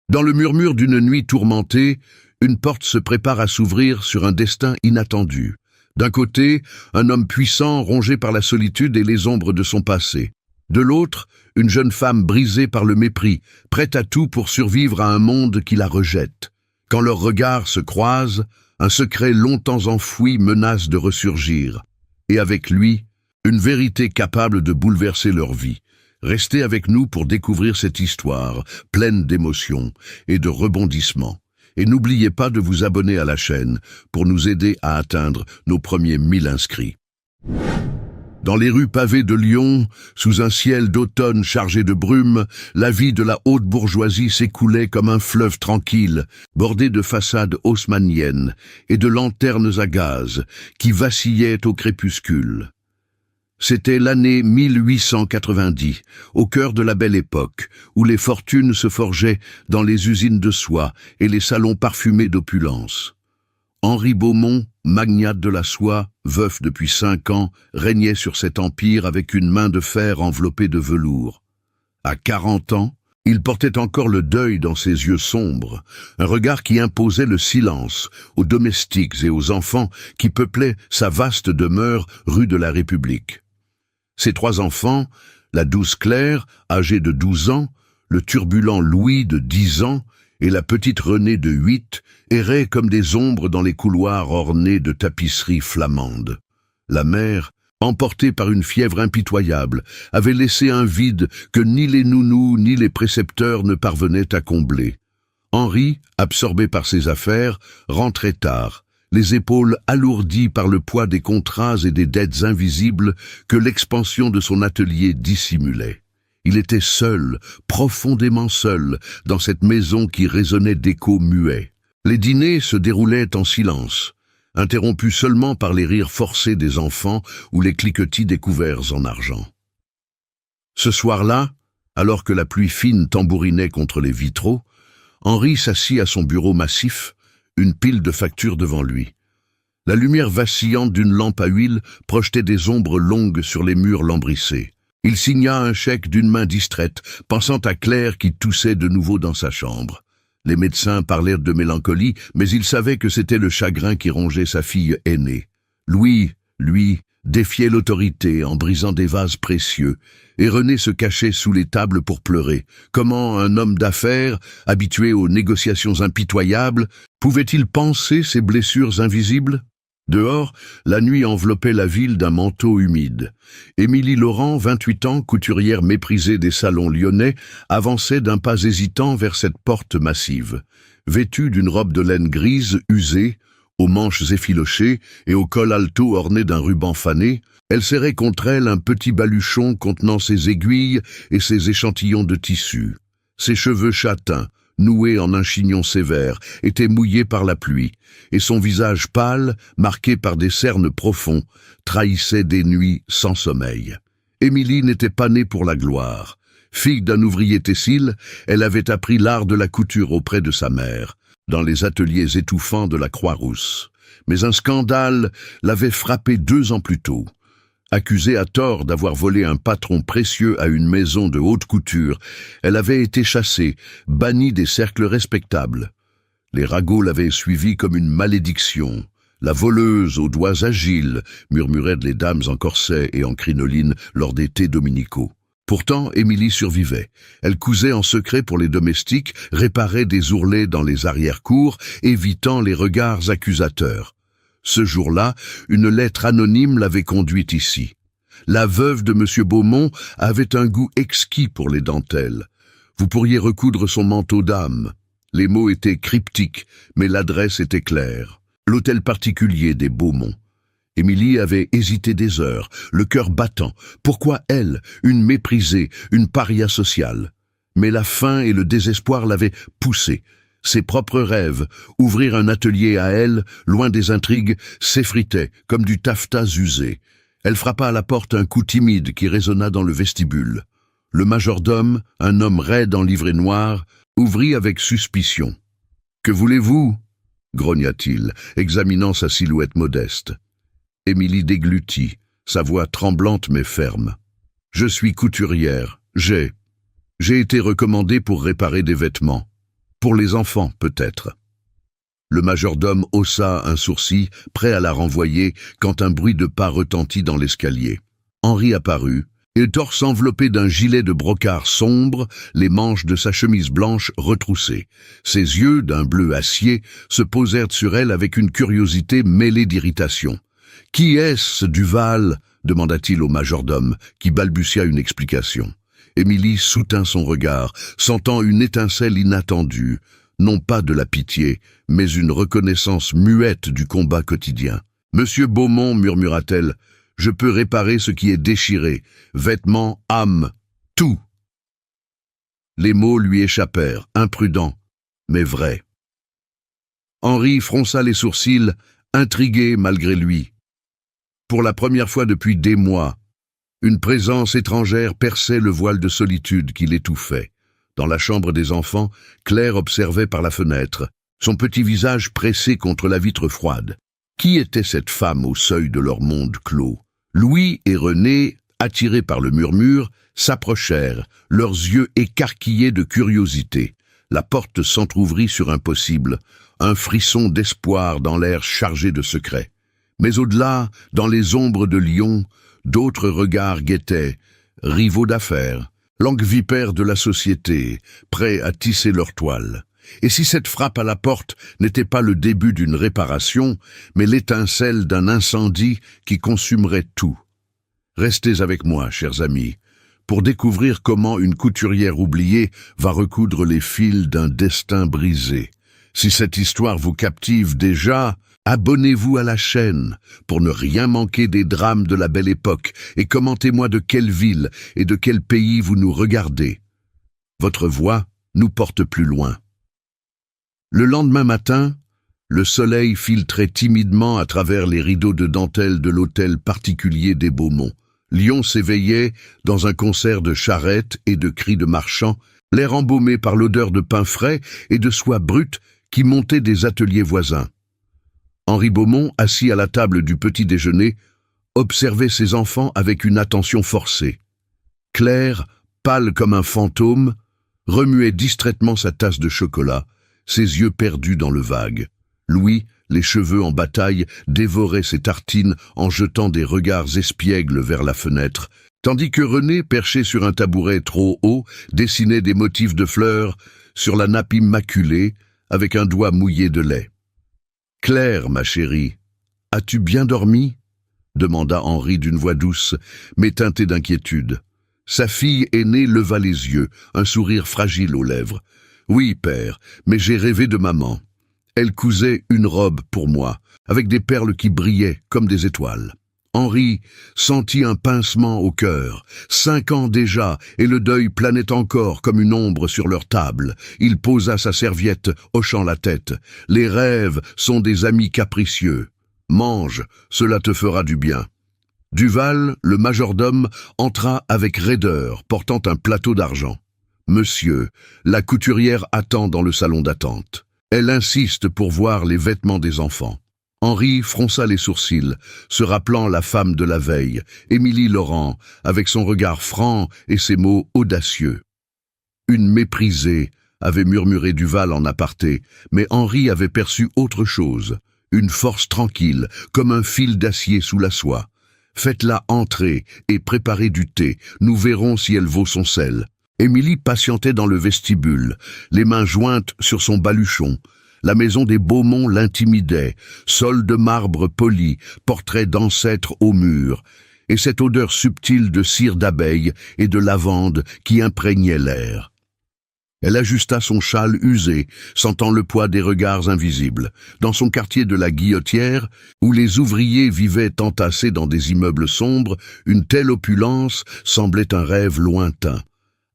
Dans le murmure d'une nuit tourmentée, une porte se prépare à s'ouvrir sur un destin inattendu. D'un côté, un homme puissant rongé par la solitude et les ombres de son passé. De l'autre, une jeune femme brisée par le mépris, prête à tout pour survivre à un monde qui la rejette. Quand leurs regards se croisent, un secret longtemps enfoui menace de ressurgir. Et avec lui, une vérité capable de bouleverser leur vie. Restez avec nous pour découvrir cette histoire, pleine d'émotions et de rebondissements. Et n'oubliez pas de vous abonner à la chaîne pour nous aider à atteindre nos premiers 1000 inscrits. Dans les rues pavées de Lyon, sous un ciel d'automne chargé de brume, la vie de la haute bourgeoisie s'écoulait comme un fleuve tranquille, bordé de façades haussmanniennes et de lanternes à gaz qui vacillaient au crépuscule. C'était l'année 1890, au cœur de la belle époque, où les fortunes se forgeaient dans les usines de soie et les salons parfumés d'opulence. Henri Beaumont, magnate de la soie, veuf depuis 5 ans, régnait sur cet empire avec une main de fer enveloppée de velours. À 40 ans, il portait encore le deuil dans ses yeux sombres, un regard qui imposait le silence aux domestiques et aux enfants qui peuplaient sa vaste demeure rue de la République. Ses 3 enfants, la douce Claire, âgée de 12 ans, le turbulent Louis de 10 ans et la petite Renée de 8, erraient comme des ombres dans les couloirs ornés de tapisseries flamandes. La mère, emportée par une fièvre impitoyable, avait laissé un vide que ni les nounous ni les précepteurs ne parvenaient à combler. Henri, absorbé par ses affaires, rentrait tard, les épaules alourdies par le poids des contrats et des dettes invisibles que l'expansion de son atelier dissimulait. Il était seul, profondément seul, dans cette maison qui résonnait d'échos muets. Les dîners se déroulaient en silence, interrompus seulement par les rires forcés des enfants ou les cliquetis des couverts en argent. Ce soir-là, alors que la pluie fine tambourinait contre les vitraux, Henri s'assit à son bureau massif, une pile de factures devant lui. La lumière vacillante d'une lampe à huile projetait des ombres longues sur les murs lambrissés. Il signa un chèque d'une main distraite, pensant à Claire qui toussait de nouveau dans sa chambre. Les médecins parlèrent de mélancolie, mais il savait que c'était le chagrin qui rongeait sa fille aînée. Louis, lui, défiait l'autorité en brisant des vases précieux, et René se cachait sous les tables pour pleurer. Comment un homme d'affaires, habitué aux négociations impitoyables, pouvait-il panser ces blessures invisibles? Dehors, la nuit enveloppait la ville d'un manteau humide. Émilie Laurent, 28 ans, couturière méprisée des salons lyonnais, avançait d'un pas hésitant vers cette porte massive. Vêtue d'une robe de laine grise usée, aux manches effilochées et au col alto orné d'un ruban fané, elle serrait contre elle un petit baluchon contenant ses aiguilles et ses échantillons de tissu. Ses cheveux châtains, noués en un chignon sévère, étaient mouillés par la pluie, et son visage pâle, marqué par des cernes profonds, trahissait des nuits sans sommeil. Émilie n'était pas née pour la gloire. Fille d'un ouvrier tessile, elle avait appris l'art de la couture auprès de sa mère, dans les ateliers étouffants de la Croix-Rousse. Mais un scandale l'avait frappée 2 ans plus tôt. Accusée à tort d'avoir volé un patron précieux à une maison de haute couture, elle avait été chassée, bannie des cercles respectables. Les ragots l'avaient suivie comme une malédiction. La voleuse aux doigts agiles, murmuraient les dames en corset et en crinoline lors des thés dominicaux. Pourtant, Émilie survivait. Elle cousait en secret pour les domestiques, réparait des ourlets dans les arrière-cours, évitant les regards accusateurs. Ce jour-là, une lettre anonyme l'avait conduite ici. La veuve de M. Beaumont avait un goût exquis pour les dentelles. Vous pourriez recoudre son manteau d'âme. Les mots étaient cryptiques, mais l'adresse était claire. L'hôtel particulier des Beaumont. Émilie avait hésité des heures, le cœur battant. Pourquoi elle, une méprisée, une paria sociale? Mais la faim et le désespoir l'avaient poussée. Ses propres rêves, ouvrir un atelier à elle, loin des intrigues, s'effritaient comme du taffetas usé. Elle frappa à la porte un coup timide qui résonna dans le vestibule. Le majordome, un homme raide en livrée noire, ouvrit avec suspicion. « Que voulez-vous » grogna-t-il, examinant sa silhouette modeste. Émilie déglutit, sa voix tremblante mais ferme. « Je suis couturière. J'ai été recommandée pour réparer des vêtements. » Pour les enfants, peut-être. Le majordome haussa un sourcil, prêt à la renvoyer, quand un bruit de pas retentit dans l'escalier. Henri apparut, et le torse enveloppé d'un gilet de brocart sombre, les manches de sa chemise blanche retroussées. Ses yeux, d'un bleu acier, se posèrent sur elle avec une curiosité mêlée d'irritation. « Qui est-ce, Duval ?» demanda-t-il au majordome, qui balbutia une explication. Émilie soutint son regard, sentant une étincelle inattendue, non pas de la pitié, mais une reconnaissance muette du combat quotidien. « Monsieur Beaumont, murmura-t-elle, je peux réparer ce qui est déchiré, vêtements, âme, tout. » Les mots lui échappèrent, imprudents, mais vrais. Henri fronça les sourcils, intrigué malgré lui. Pour la première fois depuis des mois, une présence étrangère perçait le voile de solitude qui l'étouffait. Dans la chambre des enfants, Claire observait par la fenêtre, son petit visage pressé contre la vitre froide. Qui était cette femme au seuil de leur monde clos? Louis et René, attirés par le murmure, s'approchèrent, leurs yeux écarquillés de curiosité. La porte s'entr'ouvrit sur un possible, un frisson d'espoir dans l'air chargé de secrets. Mais au-delà, dans les ombres de Lyon, d'autres regards guettaient, rivaux d'affaires, langues vipères de la société, prêts à tisser leur toile. Et si cette frappe à la porte n'était pas le début d'une réparation, mais l'étincelle d'un incendie qui consumerait tout? Restez avec moi, chers amis, pour découvrir comment une couturière oubliée va recoudre les fils d'un destin brisé. Si cette histoire vous captive déjà, abonnez-vous à la chaîne pour ne rien manquer des drames de la Belle Époque et commentez-moi de quelle ville et de quel pays vous nous regardez. Votre voix nous porte plus loin. Le lendemain matin, le soleil filtrait timidement à travers les rideaux de dentelle de l'hôtel particulier des Beaumont. Lyon s'éveillait dans un concert de charrettes et de cris de marchands, l'air embaumé par l'odeur de pain frais et de soie brute qui montait des ateliers voisins. Henri Beaumont, assis à la table du petit déjeuner, observait ses enfants avec une attention forcée. Claire, pâle comme un fantôme, remuait distraitement sa tasse de chocolat, ses yeux perdus dans le vague. Louis, les cheveux en bataille, dévorait ses tartines en jetant des regards espiègles vers la fenêtre, tandis que René, perché sur un tabouret trop haut, dessinait des motifs de fleurs sur la nappe immaculée avec un doigt mouillé de lait. « Claire, ma chérie, as-tu bien dormi ?» demanda Henri d'une voix douce, mais teintée d'inquiétude. Sa fille aînée leva les yeux, un sourire fragile aux lèvres. « Oui, père, mais j'ai rêvé de maman. Elle cousait une robe pour moi, avec des perles qui brillaient comme des étoiles. » Henri sentit un pincement au cœur. 5 ans déjà, et le deuil planait encore comme une ombre sur leur table. Il posa sa serviette, hochant la tête. « Les rêves sont des amis capricieux. Mange, cela te fera du bien. » Duval, le majordome, entra avec raideur, portant un plateau d'argent. « Monsieur, la couturière attend dans le salon d'attente. Elle insiste pour voir les vêtements des enfants. » Henri fronça les sourcils, se rappelant la femme de la veille, Émilie Laurent, avec son regard franc et ses mots audacieux. Une méprisée, avait murmuré Duval en aparté, mais Henri avait perçu autre chose, une force tranquille, comme un fil d'acier sous la soie. « Faites-la entrer et préparez du thé, nous verrons si elle vaut son sel. » Émilie patientait dans le vestibule, les mains jointes sur son baluchon. La maison des Beaumont l'intimidait, sol de marbre poli, portrait d'ancêtres au mur, et cette odeur subtile de cire d'abeille et de lavande qui imprégnait l'air. Elle ajusta son châle usé, sentant le poids des regards invisibles. Dans son quartier de la Guillotière, où les ouvriers vivaient entassés dans des immeubles sombres, une telle opulence semblait un rêve lointain.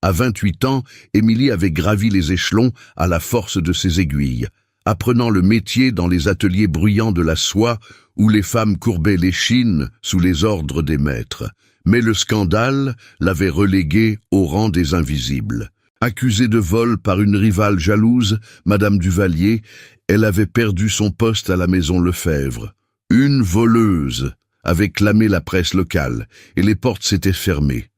À 28 ans, Émilie avait gravi les échelons à la force de ses aiguilles, apprenant le métier dans les ateliers bruyants de la soie où les femmes courbaient l'échine sous les ordres des maîtres. Mais le scandale l'avait reléguée au rang des invisibles. Accusée de vol par une rivale jalouse, Madame Duvalier, elle avait perdu son poste à la maison Lefebvre. Une voleuse avait clamé la presse locale et les portes s'étaient fermées.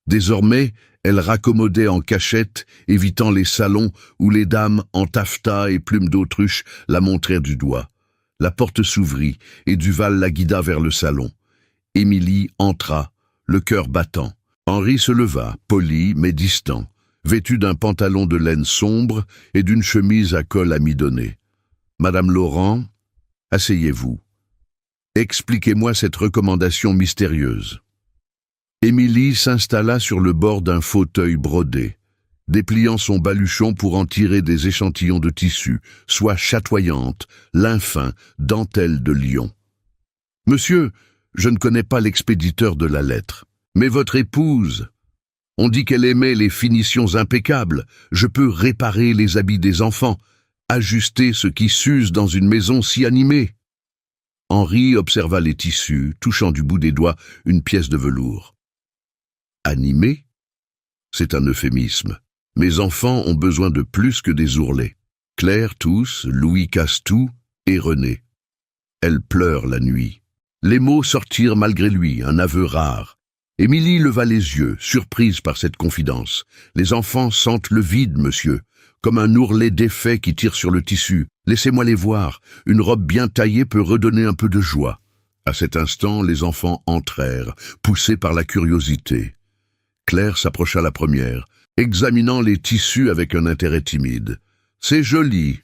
Désormais, Elle raccommodait en cachette, évitant les salons où les dames, en taffetas et plumes d'autruche, la montrèrent du doigt. La porte s'ouvrit, et Duval la guida vers le salon. Émilie entra, le cœur battant. Henri se leva, poli mais distant, vêtu d'un pantalon de laine sombre et d'une chemise à col amidonné. « Madame Laurent, asseyez-vous. Expliquez-moi cette recommandation mystérieuse. » Émilie s'installa sur le bord d'un fauteuil brodé, dépliant son baluchon pour en tirer des échantillons de tissu, soie chatoyante, lin fin, dentelle de Lyon. « Monsieur, je ne connais pas l'expéditeur de la lettre, mais votre épouse, on dit qu'elle aimait les finitions impeccables, je peux réparer les habits des enfants, ajuster ce qui s'use dans une maison si animée. » Henri observa les tissus, touchant du bout des doigts une pièce de velours. Animé? C'est un euphémisme. Mes enfants ont besoin de plus que des ourlets. Claire tousse, Louis casse tout, et René. Elle pleure la nuit. Les mots sortirent malgré lui, un aveu rare. Émilie leva les yeux, surprise par cette confidence. Les enfants sentent le vide, monsieur, comme un ourlet défait qui tire sur le tissu. Laissez-moi les voir, une robe bien taillée peut redonner un peu de joie. À cet instant, les enfants entrèrent, poussés par la curiosité. Claire s'approcha la première, examinant les tissus avec un intérêt timide. « C'est joli.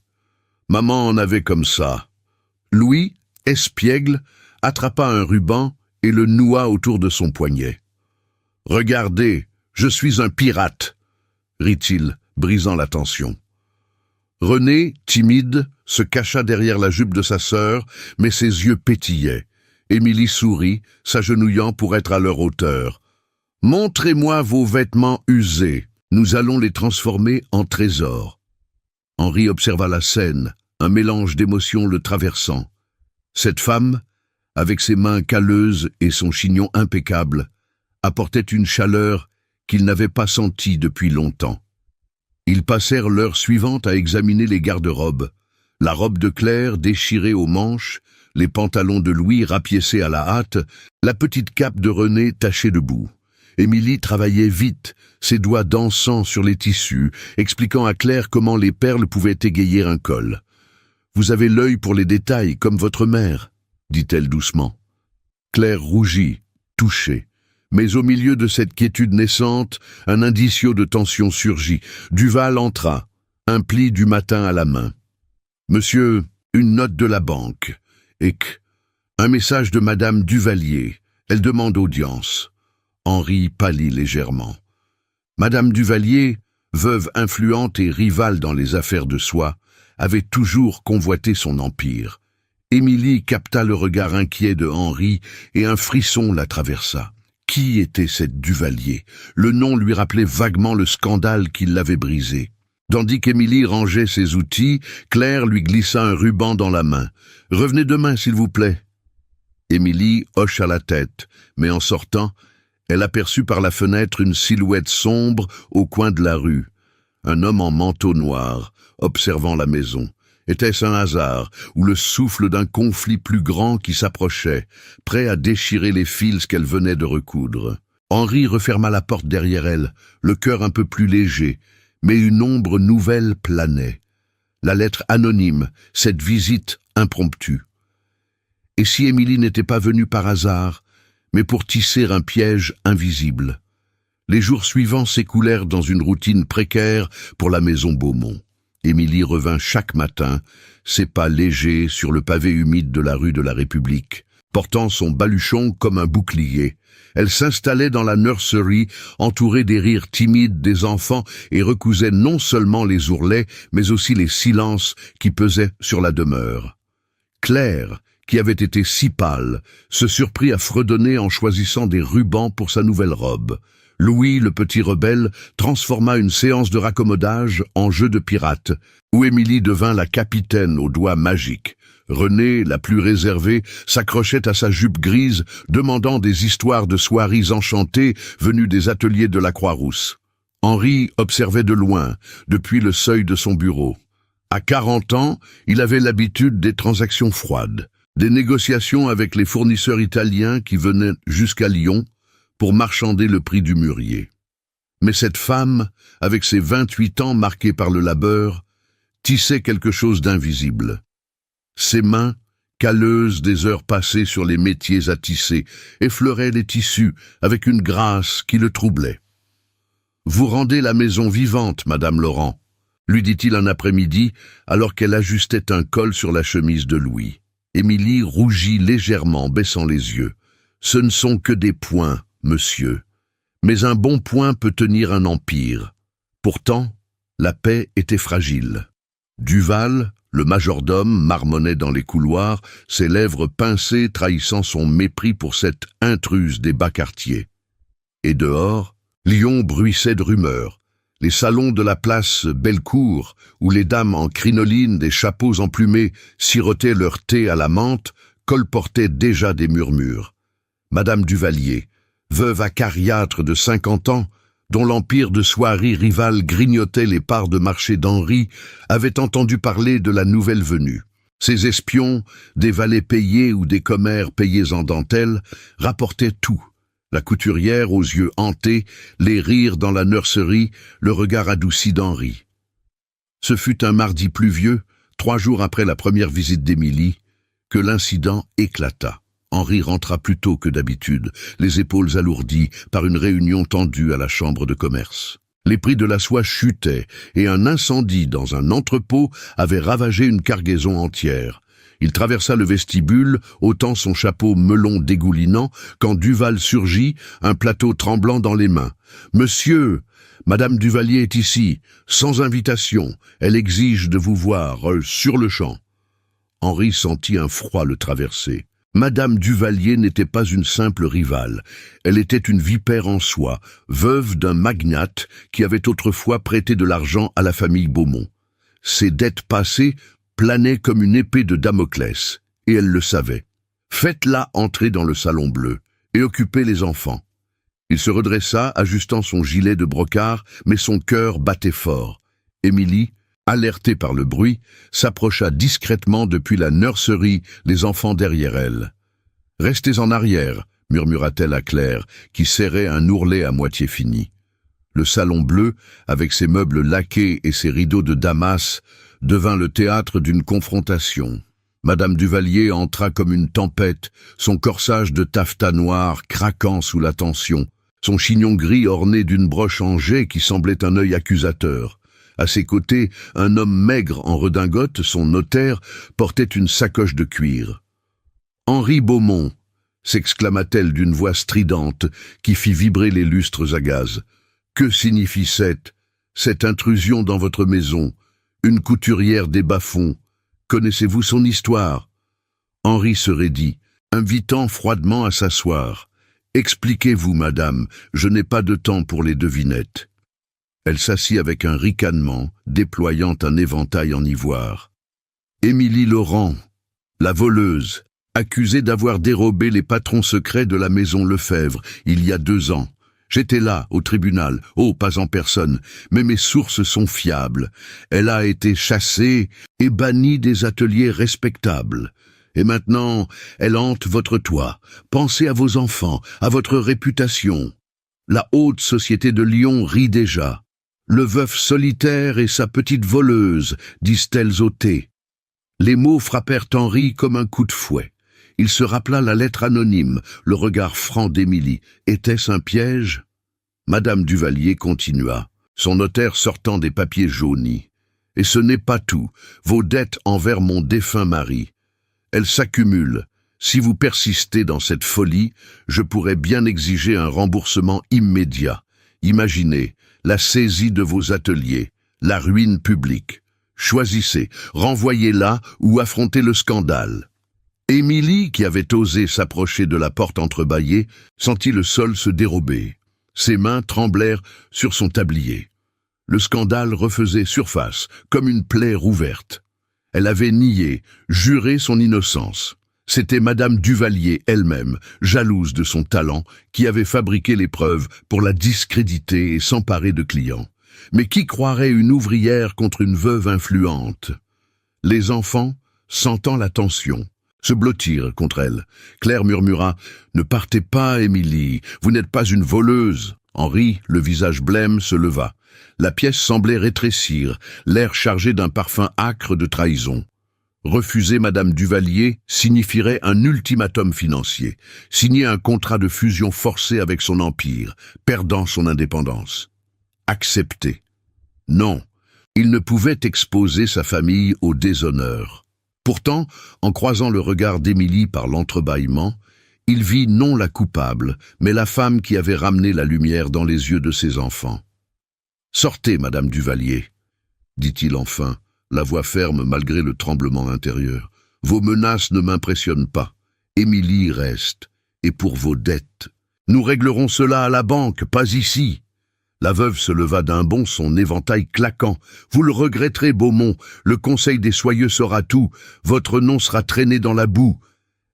Maman en avait comme ça. » Louis, espiègle, attrapa un ruban et le noua autour de son poignet. « Regardez, je suis un pirate !» rit-il, brisant la tension. René, timide, se cacha derrière la jupe de sa sœur, mais ses yeux pétillaient. Émilie sourit, s'agenouillant pour être à leur hauteur. « Montrez-moi vos vêtements usés, nous allons les transformer en trésors. » Henri observa la scène, un mélange d'émotions le traversant. Cette femme, avec ses mains calleuses et son chignon impeccable, apportait une chaleur qu'il n'avait pas sentie depuis longtemps. Ils passèrent l'heure suivante à examiner les garde-robes, la robe de Claire déchirée aux manches, les pantalons de Louis rapiécés à la hâte, la petite cape de René tachée de boue. Émilie travaillait vite, ses doigts dansant sur les tissus, expliquant à Claire comment les perles pouvaient égayer un col. « Vous avez l'œil pour les détails, comme votre mère, » dit-elle doucement. Claire rougit, touchée. Mais au milieu de cette quiétude naissante, un indicio de tension surgit. Duval entra, un pli du matin à la main. « Monsieur, une note de la banque. Et un message de Madame Duvalier. Elle demande audience. » Henri pâlit légèrement. Madame Duvalier, veuve influente et rivale dans les affaires de soie, avait toujours convoité son empire. Émilie capta le regard inquiet de Henri et un frisson la traversa. Qui était cette Duvalier? Le nom lui rappelait vaguement le scandale qui l'avait brisé. Tandis qu'Émilie rangeait ses outils, Claire lui glissa un ruban dans la main. « Revenez demain, s'il vous plaît. » Émilie hocha la tête, mais en sortant, elle aperçut par la fenêtre une silhouette sombre au coin de la rue. Un homme en manteau noir, observant la maison. Était-ce un hasard, ou le souffle d'un conflit plus grand qui s'approchait, prêt à déchirer les fils qu'elle venait de recoudre? Henri referma la porte derrière elle, le cœur un peu plus léger, mais une ombre nouvelle planait. La lettre anonyme, cette visite impromptue. Et si Émilie n'était pas venue par hasard, mais pour tisser un piège invisible? Les jours suivants s'écoulèrent dans une routine précaire pour la maison Beaumont. Émilie revint chaque matin, ses pas légers sur le pavé humide de la rue de la République, portant son baluchon comme un bouclier. Elle s'installait dans la nursery, entourée des rires timides des enfants, et recousait non seulement les ourlets, mais aussi les silences qui pesaient sur la demeure. Claire, qui avait été si pâle, se surprit à fredonner en choisissant des rubans pour sa nouvelle robe. Louis, le petit rebelle, transforma une séance de raccommodage en jeu de pirate, où Émilie devint la capitaine aux doigts magiques. Renée, la plus réservée, s'accrochait à sa jupe grise, demandant des histoires de soieries enchantées venues des ateliers de la Croix-Rousse. Henri observait de loin, depuis le seuil de son bureau. À 40 ans, il avait l'habitude des transactions froides, des négociations avec les fournisseurs italiens qui venaient jusqu'à Lyon pour marchander le prix du mûrier. Mais cette femme, avec ses 28 ans marqués par le labeur, tissait quelque chose d'invisible. Ses mains, calleuses des heures passées sur les métiers à tisser, effleuraient les tissus avec une grâce qui le troublait. « Vous rendez la maison vivante, Madame Laurent », lui dit-il un après-midi, alors qu'elle ajustait un col sur la chemise de Louis. Émilie rougit légèrement, baissant les yeux. « Ce ne sont que des points, monsieur. Mais un bon point peut tenir un empire. » Pourtant, la paix était fragile. Duval, le majordome, marmonnait dans les couloirs, ses lèvres pincées trahissant son mépris pour cette intruse des bas quartiers. Et dehors, Lyon bruissait de rumeurs. Les salons de la place Bellecour, où les dames en crinoline, des chapeaux emplumés, sirotaient leur thé à la menthe, colportaient déjà des murmures. Madame Duvalier, veuve acariâtre de 50 ans, dont l'empire de soieries rivales grignotait les parts de marché d'Henri, avait entendu parler de la nouvelle venue. Ces espions, des valets payés ou des commères payés en dentelle, rapportaient tout. La couturière aux yeux hantés, les rires dans la nurserie, le regard adouci d'Henri. Ce fut un mardi pluvieux, 3 jours après la première visite d'Émilie, que l'incident éclata. Henri rentra plus tôt que d'habitude, les épaules alourdies par une réunion tendue à la chambre de commerce. Les prix de la soie chutaient et un incendie dans un entrepôt avait ravagé une cargaison entière. Il traversa le vestibule, ôtant son chapeau melon dégoulinant, quand Duval surgit, un plateau tremblant dans les mains. « Monsieur, Madame Duvalier est ici, sans invitation. Elle exige de vous voir, sur-le-champ. » Henri sentit un froid le traverser. Madame Duvalier n'était pas une simple rivale. Elle était une vipère en soi, veuve d'un magnate qui avait autrefois prêté de l'argent à la famille Beaumont. Ses dettes passées planaient comme une épée de Damoclès, et elle le savait. Faites-la entrer dans le salon bleu, et occupez les enfants. Il se redressa, ajustant son gilet de brocart, mais son cœur battait fort. Émilie, alertée par le bruit, s'approcha discrètement depuis la nurserie, les enfants derrière elle. « Restez en arrière », murmura-t-elle à Claire, qui serrait un ourlet à moitié fini. Le salon bleu, avec ses meubles laqués et ses rideaux de damas, devint le théâtre d'une confrontation. Madame Duvalier entra comme une tempête, son corsage de taffetas noir craquant sous la tension, son chignon gris orné d'une broche en jet qui semblait un œil accusateur. À ses côtés, un homme maigre en redingote, son notaire, portait une sacoche de cuir. « Henri Beaumont !» s'exclama-t-elle d'une voix stridente qui fit vibrer les lustres à gaz. « Que signifie cette intrusion dans votre maison, une couturière des bas-fonds? Connaissez-vous son histoire ?» Henri se raidit, invitant froidement à s'asseoir. « Expliquez-vous, madame, je n'ai pas de temps pour les devinettes. » Elle s'assit avec un ricanement, déployant un éventail en ivoire. « Émilie Laurent, la voleuse, accusée d'avoir dérobé les patrons secrets de la maison Lefebvre il y a 2 ans. J'étais là, au tribunal, pas en personne, mais mes sources sont fiables. Elle a été chassée et bannie des ateliers respectables. Et maintenant, elle hante votre toit. Pensez à vos enfants, à votre réputation. La haute société de Lyon rit déjà. Le veuf solitaire et sa petite voleuse, disent-elles au thé. » Les mots frappèrent Henri comme un coup de fouet. Il se rappela la lettre anonyme, le regard franc d'Émilie. Était-ce un piège? Madame Duvalier continua, son notaire sortant des papiers jaunis. « Et ce n'est pas tout, vos dettes envers mon défunt mari. Elles s'accumulent. Si vous persistez dans cette folie, je pourrais bien exiger un remboursement immédiat. Imaginez, la saisie de vos ateliers, la ruine publique. Choisissez, renvoyez-la ou affrontez le scandale. » Émilie, qui avait osé s'approcher de la porte entrebâillée, sentit le sol se dérober. Ses mains tremblèrent sur son tablier. Le scandale refaisait surface, comme une plaie rouverte. Elle avait nié, juré son innocence. C'était Madame Duvalier elle-même, jalouse de son talent, qui avait fabriqué les preuves pour la discréditer et s'emparer de clients. Mais qui croirait une ouvrière contre une veuve influente? Les enfants, sentant la tension, se blottirent contre elle. Claire murmura « Ne partez pas, Émilie, vous n'êtes pas une voleuse. » Henri, le visage blême, se leva. La pièce semblait rétrécir, l'air chargé d'un parfum âcre de trahison. Refuser Madame Duvalier signifierait un ultimatum financier, signer un contrat de fusion forcée avec son empire, perdant son indépendance. Accepter. Non, il ne pouvait exposer sa famille au déshonneur. Pourtant, en croisant le regard d'Émilie par l'entrebâillement, il vit non la coupable, mais la femme qui avait ramené la lumière dans les yeux de ses enfants. « Sortez, Madame Duvalier, dit-il enfin, la voix ferme malgré le tremblement intérieur. Vos menaces ne m'impressionnent pas. Émilie reste. Et pour vos dettes, nous réglerons cela à la banque, pas ici. » La veuve se leva d'un bond, son éventail claquant. « Vous le regretterez, Beaumont, le Conseil des Soyeux saura tout, votre nom sera traîné dans la boue. »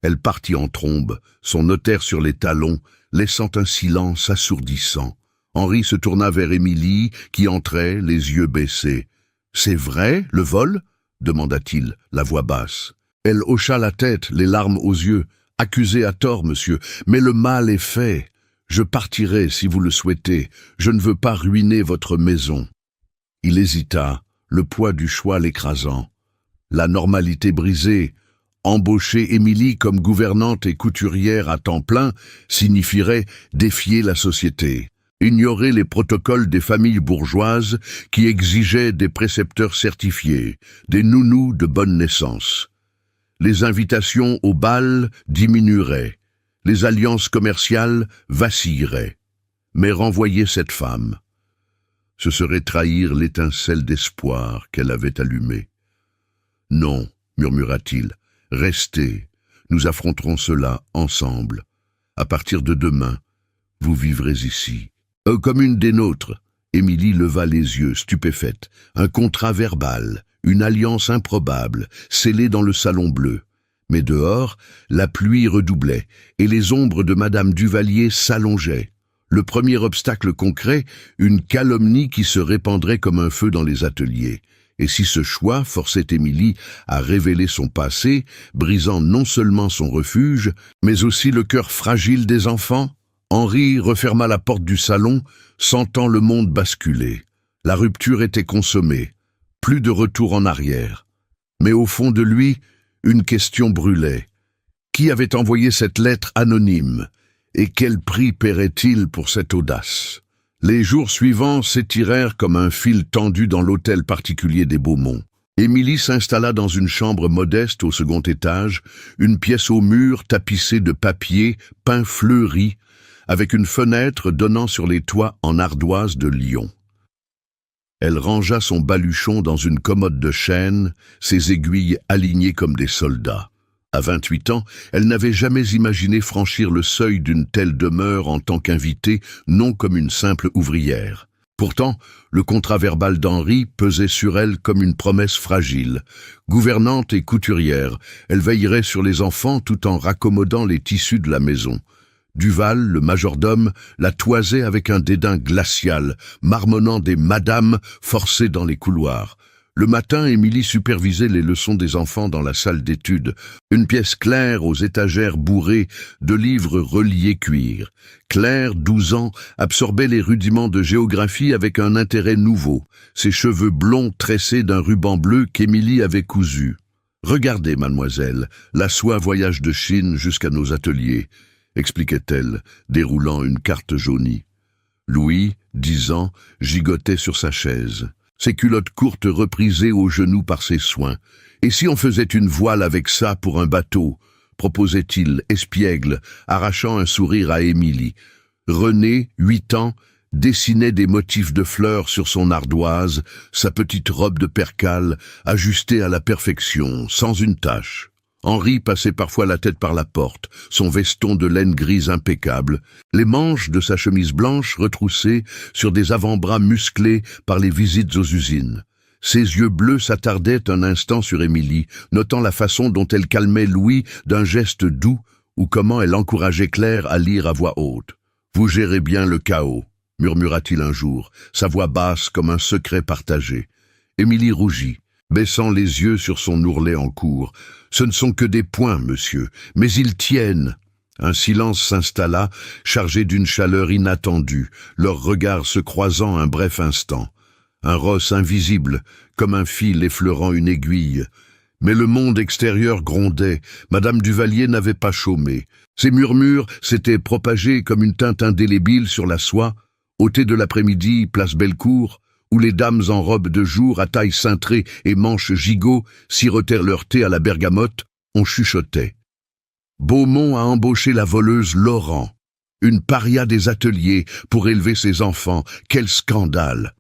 Elle partit en trombe, son notaire sur les talons, laissant un silence assourdissant. Henri se tourna vers Émilie, qui entrait, les yeux baissés. « C'est vrai, le vol ?» demanda-t-il, la voix basse. Elle hocha la tête, les larmes aux yeux. « Accusé à tort, monsieur, mais le mal est fait. Je partirai si vous le souhaitez. Je ne veux pas ruiner votre maison. » Il hésita, le poids du choix l'écrasant. La normalité brisée. Embaucher Émilie comme gouvernante et couturière à temps plein signifierait défier la société. Ignorer les protocoles des familles bourgeoises qui exigeaient des précepteurs certifiés, des nounous de bonne naissance. Les invitations au bal diminueraient, les alliances commerciales vacilleraient. Mais renvoyer cette femme, ce serait trahir l'étincelle d'espoir qu'elle avait allumée. « Non, murmura-t-il, restez, nous affronterons cela ensemble. À partir de demain, vous vivrez ici. » Comme une des nôtres, Émilie leva les yeux, stupéfaite. Un contrat verbal, une alliance improbable, scellée dans le salon bleu. Mais dehors, la pluie redoublait, et les ombres de Madame Duvalier s'allongeaient. Le premier obstacle concret, une calomnie qui se répandrait comme un feu dans les ateliers. Et si ce choix forçait Émilie à révéler son passé, brisant non seulement son refuge, mais aussi le cœur fragile des enfants? Henri referma la porte du salon, sentant le monde basculer. La rupture était consommée, plus de retour en arrière. Mais au fond de lui, une question brûlait. Qui avait envoyé cette lettre anonyme? Et quel prix paierait-il pour cette audace? Les jours suivants s'étirèrent comme un fil tendu dans l'hôtel particulier des Beaumont. Émilie s'installa dans une chambre modeste au second étage, une pièce au mur tapissée de papier peint fleuri, avec une fenêtre donnant sur les toits en ardoise de Lyon. Elle rangea son baluchon dans une commode de chêne, ses aiguilles alignées comme des soldats. À 28 ans, elle n'avait jamais imaginé franchir le seuil d'une telle demeure en tant qu'invitée, non comme une simple ouvrière. Pourtant, le contrat verbal d'Henri pesait sur elle comme une promesse fragile. Gouvernante et couturière, elle veillerait sur les enfants tout en raccommodant les tissus de la maison. Duval, le majordome, la toisait avec un dédain glacial, marmonnant des madames forcées dans les couloirs. Le matin, Émilie supervisait les leçons des enfants dans la salle d'études, une pièce claire aux étagères bourrées de livres reliés cuir. Claire, 12 ans, absorbait les rudiments de géographie avec un intérêt nouveau, ses cheveux blonds tressés d'un ruban bleu qu'Émilie avait cousu. « Regardez, mademoiselle, la soie voyage de Chine jusqu'à nos ateliers », expliquait-elle, déroulant une carte jaunie. Louis, 10 ans, gigotait sur sa chaise. Ses culottes courtes reprisées aux genoux par ses soins. « Et si on faisait une voile avec ça pour un bateau ?» proposait-il, espiègle, arrachant un sourire à Émilie. René, 8 ans, dessinait des motifs de fleurs sur son ardoise, sa petite robe de percale, ajustée à la perfection, sans une tache. Henri passait parfois la tête par la porte, son veston de laine grise impeccable, les manches de sa chemise blanche retroussées sur des avant-bras musclés par les visites aux usines. Ses yeux bleus s'attardaient un instant sur Émilie, notant la façon dont elle calmait Louis d'un geste doux ou comment elle encourageait Claire à lire à voix haute. « Vous gérez bien le chaos », murmura-t-il un jour, sa voix basse comme un secret partagé. Émilie rougit, baissant les yeux sur son ourlet en cours. « Ce ne sont que des points, monsieur, mais ils tiennent. » Un silence s'installa, chargé d'une chaleur inattendue, leurs regards se croisant un bref instant. Un rosse invisible, comme un fil effleurant une aiguille. Mais le monde extérieur grondait, Madame Duvalier n'avait pas chômé. Ses murmures s'étaient propagés comme une teinte indélébile sur la soie, au thé de l'après-midi, place Bellecour, où les dames en robe de jour à taille cintrée et manches gigot sirotèrent leur thé à la bergamote, on chuchotait. Beaumont a embauché la voleuse Laurent, une paria des ateliers, pour élever ses enfants. Quel scandale!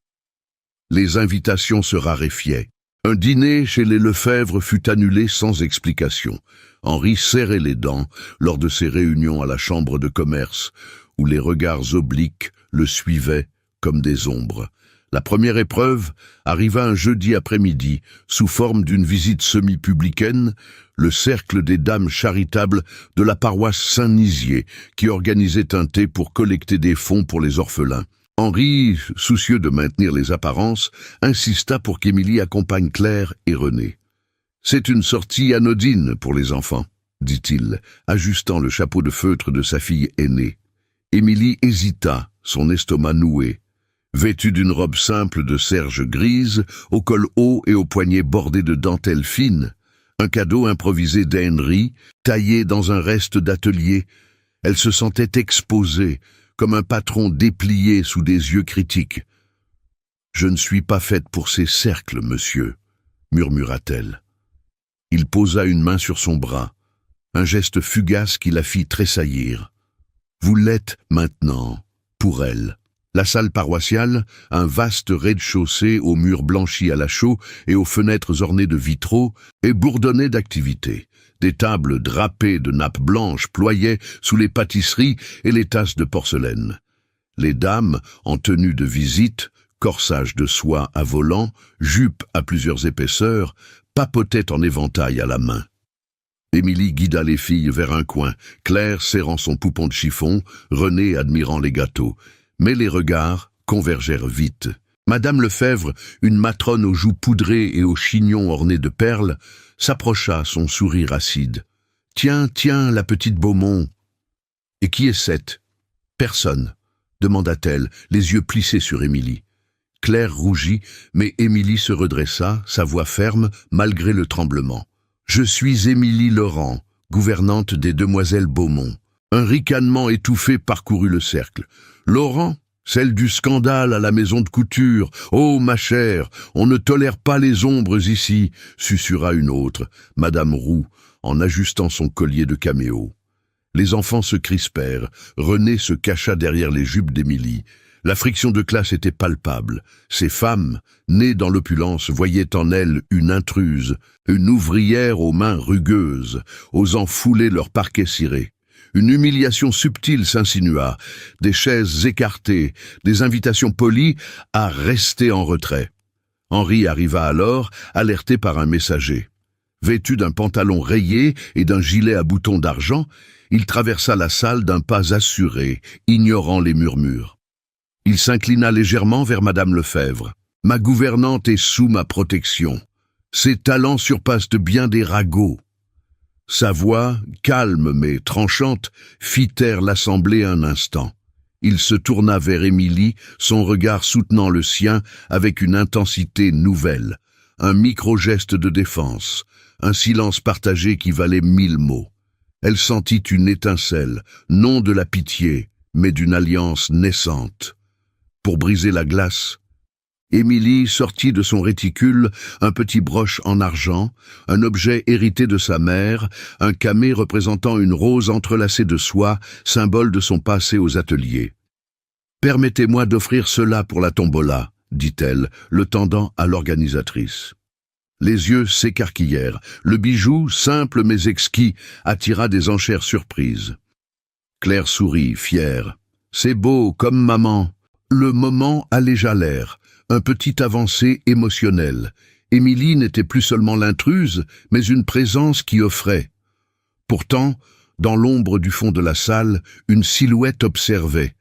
Les invitations se raréfiaient. Un dîner chez les Lefebvre fut annulé sans explication. Henri serrait les dents lors de ses réunions à la chambre de commerce, où les regards obliques le suivaient comme des ombres. La première épreuve arriva un jeudi après-midi, sous forme d'une visite semi-publicaine, le cercle des dames charitables de la paroisse Saint-Nizier, qui organisait un thé pour collecter des fonds pour les orphelins. Henri, soucieux de maintenir les apparences, insista pour qu'Émilie accompagne Claire et René. « C'est une sortie anodine pour les enfants, » dit-il, ajustant le chapeau de feutre de sa fille aînée. Émilie hésita, son estomac noué. Vêtue d'une robe simple de serge grise, au col haut et aux poignets bordés de dentelle fine, un cadeau improvisé d'Henry, taillé dans un reste d'atelier, elle se sentait exposée, comme un patron déplié sous des yeux critiques. « Je ne suis pas faite pour ces cercles, monsieur, » murmura-t-elle. Il posa une main sur son bras, un geste fugace qui la fit tressaillir. « Vous l'êtes maintenant, pour elle. » La salle paroissiale, un vaste rez-de-chaussée aux murs blanchis à la chaux et aux fenêtres ornées de vitraux, et bourdonnait d'activité. Des tables drapées de nappes blanches ployaient sous les pâtisseries et les tasses de porcelaine. Les dames, en tenue de visite, corsage de soie à volant, jupe à plusieurs épaisseurs, papotaient en éventail à la main. Émilie guida les filles vers un coin, Claire serrant son poupon de chiffon, René admirant les gâteaux. Mais les regards convergèrent vite. Madame Lefebvre, une matrone aux joues poudrées et aux chignons ornés de perles, s'approcha, son sourire acide. « Tiens, tiens, la petite Beaumont !»« Et qui est cette ?»« Personne, » demanda-t-elle, les yeux plissés sur Émilie. Claire rougit, mais Émilie se redressa, sa voix ferme, malgré le tremblement. « Je suis Émilie Laurent, gouvernante des demoiselles Beaumont. » Un ricanement étouffé parcourut le cercle. « Laurent, celle du scandale à la maison de couture. Oh, ma chère, on ne tolère pas les ombres ici, » susurra une autre, Madame Roux, en ajustant son collier de caméo. Les enfants se crispèrent. René se cacha derrière les jupes d'Émilie. La friction de classe était palpable. Ces femmes, nées dans l'opulence, voyaient en elle une intruse, une ouvrière aux mains rugueuses, osant fouler leur parquet ciré. Une humiliation subtile s'insinua, des chaises écartées, des invitations polies à rester en retrait. Henri arriva alors, alerté par un messager. Vêtu d'un pantalon rayé et d'un gilet à boutons d'argent, il traversa la salle d'un pas assuré, ignorant les murmures. Il s'inclina légèrement vers Madame Lefebvre. « Ma gouvernante est sous ma protection. Ses talents surpassent bien des ragots. » Sa voix, calme mais tranchante, fit taire l'assemblée un instant. Il se tourna vers Émilie, son regard soutenant le sien avec une intensité nouvelle. Un micro-geste de défense, un silence partagé qui valait 1000 mots. Elle sentit une étincelle, non de la pitié, mais d'une alliance naissante. Pour briser la glace, Émilie sortit de son réticule un petit broche en argent, un objet hérité de sa mère, un camée représentant une rose entrelacée de soie, symbole de son passé aux ateliers. « Permettez-moi d'offrir cela pour la tombola », dit-elle, le tendant à l'organisatrice. Les yeux s'écarquillèrent. Le bijou, simple mais exquis, attira des enchères surprises. Claire sourit, fière. « C'est beau, comme maman. » Le moment allégea l'air. Un petit avancé émotionnel. Émilie n'était plus seulement l'intruse, mais une présence qui offrait. Pourtant, dans l'ombre du fond de la salle, une silhouette observait.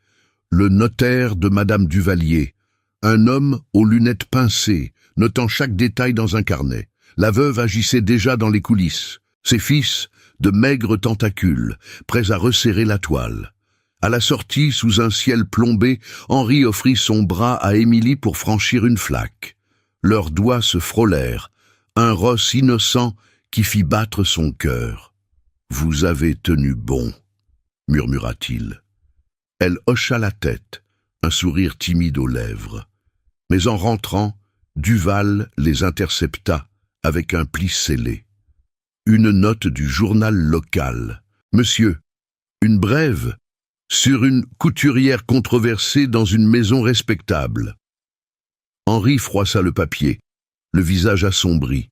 Le notaire de Madame Duvalier. Un homme aux lunettes pincées, notant chaque détail dans un carnet. La veuve agissait déjà dans les coulisses. Ses fils, de maigres tentacules, prêts à resserrer la toile. À la sortie, sous un ciel plombé, Henri offrit son bras à Émilie pour franchir une flaque. Leurs doigts se frôlèrent, un ross innocent qui fit battre son cœur. « Vous avez tenu bon », murmura-t-il. Elle hocha la tête, un sourire timide aux lèvres. Mais en rentrant, Duval les intercepta avec un pli scellé. Une note du journal local. « Monsieur, une brève sur une couturière controversée dans une maison respectable. » Henri froissa le papier, le visage assombri.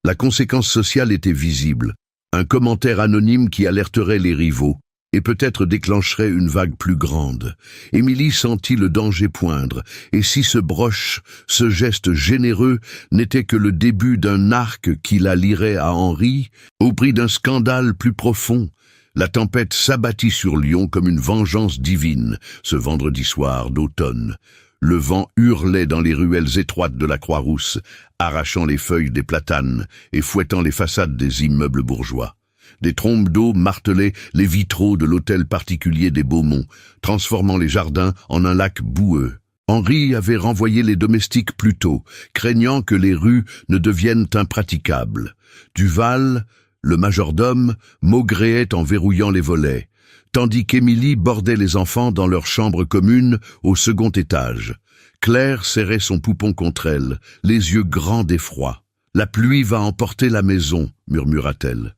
La conséquence sociale était visible, un commentaire anonyme qui alerterait les rivaux et peut-être déclencherait une vague plus grande. Émilie sentit le danger poindre, et si ce broche, ce geste généreux, n'était que le début d'un arc qui la lierait à Henri, au prix d'un scandale plus profond, la tempête s'abattit sur Lyon comme une vengeance divine, ce vendredi soir d'automne. Le vent hurlait dans les ruelles étroites de la Croix-Rousse, arrachant les feuilles des platanes et fouettant les façades des immeubles bourgeois. Des trombes d'eau martelaient les vitraux de l'hôtel particulier des Beaumont, transformant les jardins en un lac boueux. Henri avait renvoyé les domestiques plus tôt, craignant que les rues ne deviennent impraticables. Duval, le majordome, maugréait en verrouillant les volets, tandis qu'Émilie bordait les enfants dans leur chambre commune au second étage. Claire serrait son poupon contre elle, les yeux grands d'effroi. « La pluie va emporter la maison », murmura-t-elle.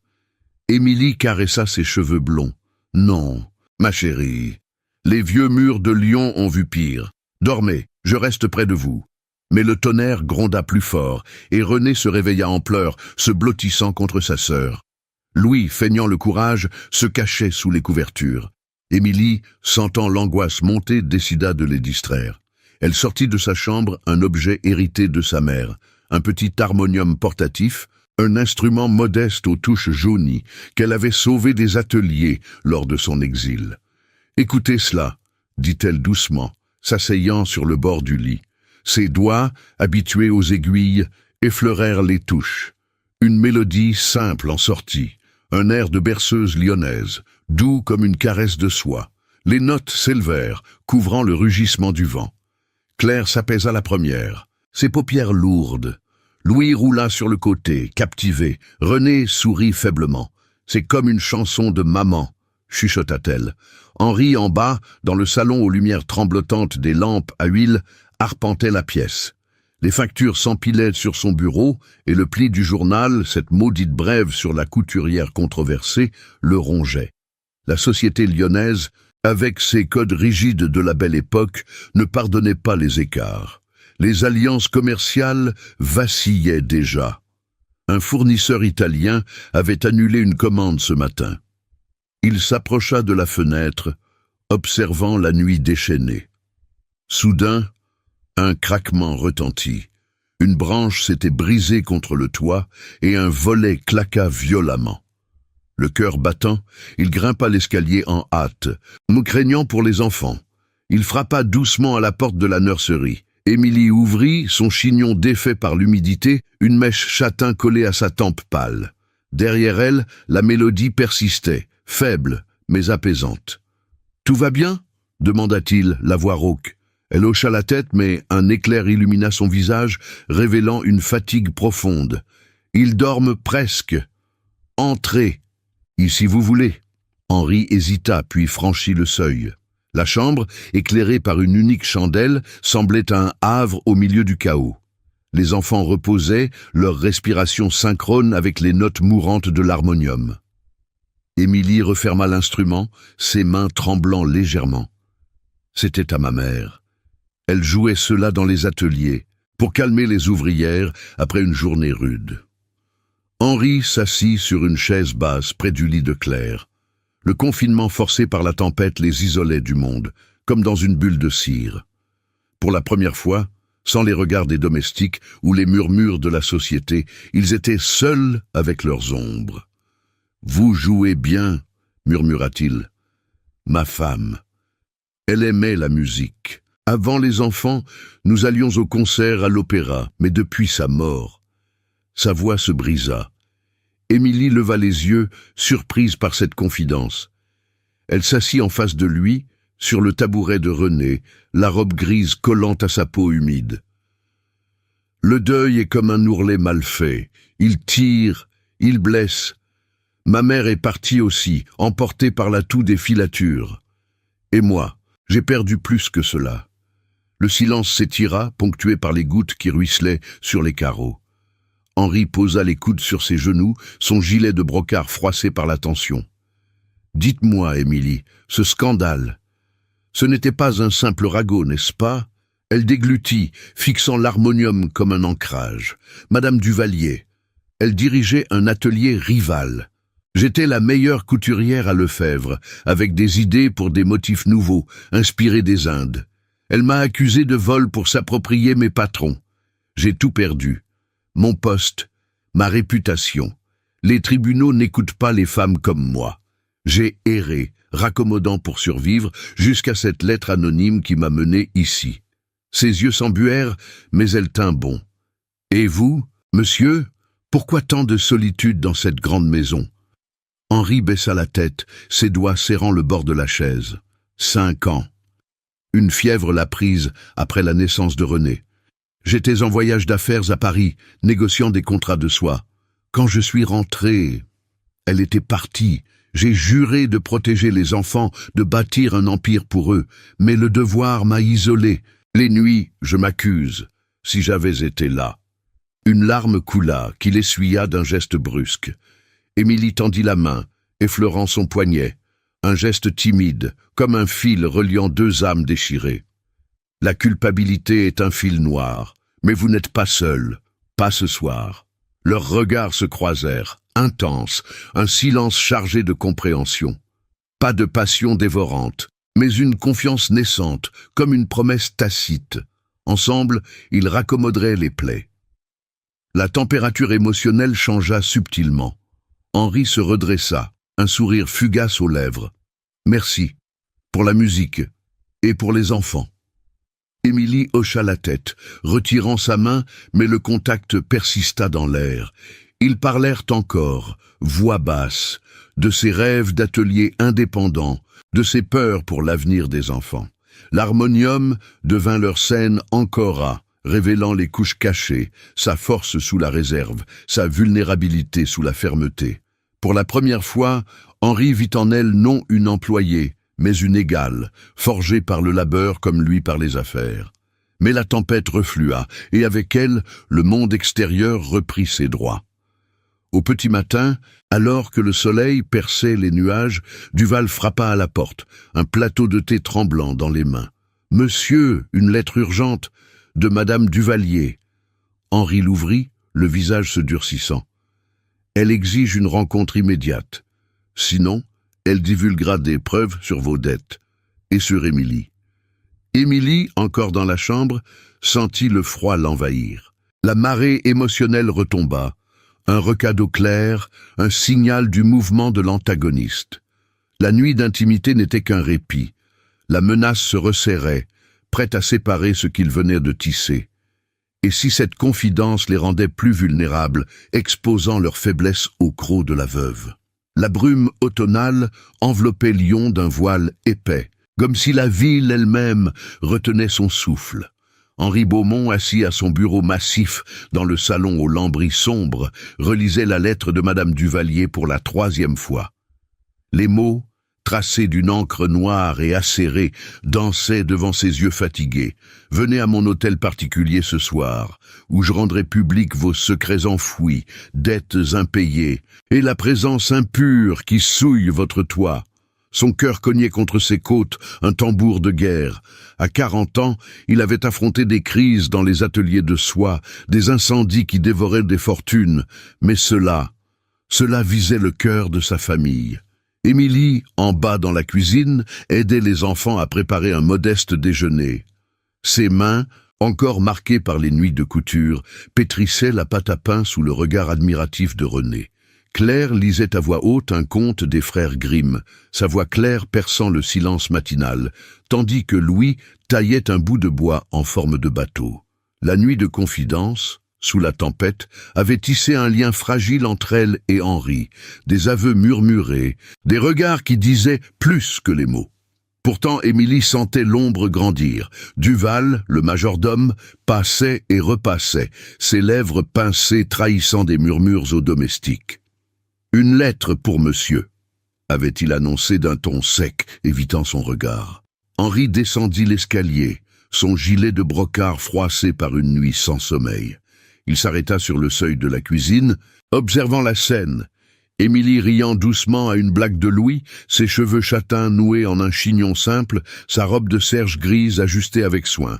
Émilie caressa ses cheveux blonds. « Non, ma chérie, les vieux murs de Lyon ont vu pire. Dormez, je reste près de vous. » Mais le tonnerre gronda plus fort, et René se réveilla en pleurs, se blottissant contre sa sœur. Louis, feignant le courage, se cachait sous les couvertures. Émilie, sentant l'angoisse monter, décida de les distraire. Elle sortit de sa chambre un objet hérité de sa mère, un petit harmonium portatif, un instrument modeste aux touches jaunies, qu'elle avait sauvé des ateliers lors de son exil. « Écoutez cela », dit-elle doucement, s'asseyant sur le bord du lit. Ses doigts, habitués aux aiguilles, effleurèrent les touches. Une mélodie simple en sortit, un air de berceuse lyonnaise, doux comme une caresse de soie. Les notes s'élevèrent, couvrant le rugissement du vent. Claire s'apaisa la première, ses paupières lourdes. Louis roula sur le côté, captivé. René sourit faiblement. « C'est comme une chanson de maman », chuchota-t-elle. Henri, en bas, dans le salon aux lumières tremblotantes des lampes à huile, arpentait la pièce. Les factures s'empilaient sur son bureau, et le pli du journal, cette maudite brève sur la couturière controversée, le rongeait. La société lyonnaise, avec ses codes rigides de la belle époque, ne pardonnait pas les écarts. Les alliances commerciales vacillaient déjà. Un fournisseur italien avait annulé une commande ce matin. Il s'approcha de la fenêtre, observant la nuit déchaînée. Soudain, un craquement retentit. Une branche s'était brisée contre le toit et un volet claqua violemment. Le cœur battant, il grimpa l'escalier en hâte, craignant pour les enfants. Il frappa doucement à la porte de la nurserie. Émilie ouvrit, son chignon défait par l'humidité, une mèche châtain collée à sa tempe pâle. Derrière elle, la mélodie persistait, faible mais apaisante. « Tout va bien ?» demanda-t-il, la voix rauque. Elle hocha la tête, mais un éclair illumina son visage, révélant une fatigue profonde. « Ils dorment presque. Entrez, si vous voulez. » Henri hésita, puis franchit le seuil. La chambre, éclairée par une unique chandelle, semblait un havre au milieu du chaos. Les enfants reposaient, leur respiration synchrone avec les notes mourantes de l'harmonium. Émilie referma l'instrument, ses mains tremblant légèrement. C'était à ma mère. Elle jouait cela dans les ateliers, pour calmer les ouvrières après une journée rude. Henri s'assit sur une chaise basse près du lit de Claire. Le confinement forcé par la tempête les isolait du monde, comme dans une bulle de cire. Pour la première fois, sans les regards des domestiques ou les murmures de la société, ils étaient seuls avec leurs ombres. « Vous jouez bien, » murmura-t-il. « Ma femme. Elle aimait la musique. Avant les enfants, nous allions au concert à l'opéra, mais depuis sa mort. » Sa voix se brisa. Émilie leva les yeux, surprise par cette confidence. Elle s'assit en face de lui, sur le tabouret de René, la robe grise collant à sa peau humide. Le deuil est comme un ourlet mal fait. Il tire, il blesse. Ma mère est partie aussi, emportée par la toux des filatures. Et moi, j'ai perdu plus que cela. Le silence s'étira, ponctué par les gouttes qui ruisselaient sur les carreaux. Henri posa les coudes sur ses genoux, son gilet de brocart froissé par la tension. « Dites-moi, Émilie, ce scandale, ce n'était pas un simple ragot, n'est-ce pas ?» Elle déglutit, fixant l'harmonium comme un ancrage. Madame Duvalier, elle dirigeait un atelier rival. J'étais la meilleure couturière à Lefebvre, avec des idées pour des motifs nouveaux, inspirés des Indes. Elle m'a accusé de vol pour s'approprier mes patrons. J'ai tout perdu. Mon poste, ma réputation. Les tribunaux n'écoutent pas les femmes comme moi. J'ai erré, raccommodant pour survivre, jusqu'à cette lettre anonyme qui m'a mené ici. Ses yeux s'embuèrent, mais elle tint bon. « Et vous, monsieur, pourquoi tant de solitude dans cette grande maison ?» Henri baissa la tête, ses doigts serrant le bord de la chaise. 5 ans. Une fièvre l'a prise après la naissance de René. J'étais en voyage d'affaires à Paris, négociant des contrats de soie. Quand je suis rentré, elle était partie. J'ai juré de protéger les enfants, de bâtir un empire pour eux, mais le devoir m'a isolé. Les nuits, je m'accuse, si j'avais été là. Une larme coula, qu'il essuya d'un geste brusque. Émilie tendit la main, effleurant son poignet. Un geste timide, comme un fil reliant 2 âmes déchirées. La culpabilité est un fil noir, mais vous n'êtes pas seul, pas ce soir. Leurs regards se croisèrent, intenses, un silence chargé de compréhension. Pas de passion dévorante, mais une confiance naissante, comme une promesse tacite. Ensemble, ils raccommoderaient les plaies. La température émotionnelle changea subtilement. Henri se redressa, un sourire fugace aux lèvres. « Merci, pour la musique, et pour les enfants. » Émilie hocha la tête, retirant sa main, mais le contact persista dans l'air. Ils parlèrent encore, voix basse, de ses rêves d'atelier indépendant, de ses peurs pour l'avenir des enfants. L'harmonium devint leur scène ancora, révélant les couches cachées, sa force sous la réserve, sa vulnérabilité sous la fermeté. Pour la première fois, Henri vit en elle non une employée, mais une égale, forgée par le labeur comme lui par les affaires. Mais la tempête reflua, et avec elle, le monde extérieur reprit ses droits. Au petit matin, alors que le soleil perçait les nuages, Duval frappa à la porte, un plateau de thé tremblant dans les mains. « Monsieur, une lettre urgente, de Madame Duvalier. » Henri l'ouvrit, le visage se durcissant. « Elle exige une rencontre immédiate. Sinon, elle divulguera des preuves sur vos dettes. Et sur Émilie. » Émilie, encore dans la chambre, sentit le froid l'envahir. La marée émotionnelle retomba. Un recado clair, un signal du mouvement de l'antagoniste. La nuit d'intimité n'était qu'un répit. La menace se resserrait, prête à séparer ce qu'ils venaient de tisser. Et si cette confidence les rendait plus vulnérables, exposant leur faiblesse au croc de la veuve? La brume automnale enveloppait Lyon d'un voile épais, comme si la ville elle-même retenait son souffle. Henri Beaumont, assis à son bureau massif dans le salon aux lambris sombres, relisait la lettre de Madame Duvalier pour la 3e fois. Les mots, tracés d'une encre noire et acérée, dansaient devant ses yeux fatigués. « Venez à mon hôtel particulier ce soir, où je rendrai public vos secrets enfouis, dettes impayées, et la présence impure qui souille votre toit. » Son cœur cognait contre ses côtes, un tambour de guerre. À 40 ans, il avait affronté des crises dans les ateliers de soie, des incendies qui dévoraient des fortunes. Mais cela visait le cœur de sa famille. Émilie, en bas dans la cuisine, aidait les enfants à préparer un modeste déjeuner. Ses mains, encore marquées par les nuits de couture, pétrissaient la pâte à pain sous le regard admiratif de René. Claire lisait à voix haute un conte des frères Grimm, sa voix claire perçant le silence matinal, tandis que Louis taillait un bout de bois en forme de bateau. La nuit de confidence, sous la tempête, avait tissé un lien fragile entre elle et Henri, des aveux murmurés, des regards qui disaient plus que les mots. Pourtant, Émilie sentait l'ombre grandir. Duval, le majordome, passait et repassait, ses lèvres pincées trahissant des murmures aux domestiques. « Une lettre pour monsieur », avait-il annoncé d'un ton sec, évitant son regard. Henri descendit l'escalier, son gilet de brocart froissé par une nuit sans sommeil. Il s'arrêta sur le seuil de la cuisine, observant la scène. Émilie riant doucement à une blague de Louis, ses cheveux châtains noués en un chignon simple, sa robe de serge grise ajustée avec soin.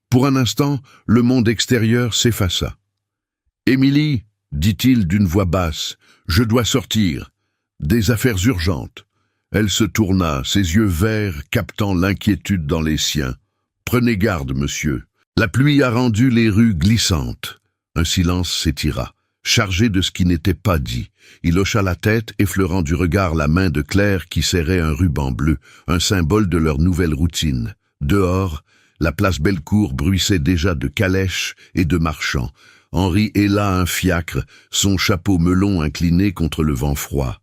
Pour un instant, le monde extérieur s'effaça. « Émilie, dit-il d'une voix basse, je dois sortir. Des affaires urgentes. » Elle se tourna, ses yeux verts captant l'inquiétude dans les siens. « Prenez garde, monsieur. La pluie a rendu les rues glissantes. » Un silence s'étira, chargé de ce qui n'était pas dit. Il hocha la tête, effleurant du regard la main de Claire qui serrait un ruban bleu, un symbole de leur nouvelle routine. Dehors, la place Bellecour bruissait déjà de calèches et de marchands. Henri héla un fiacre, son chapeau melon incliné contre le vent froid.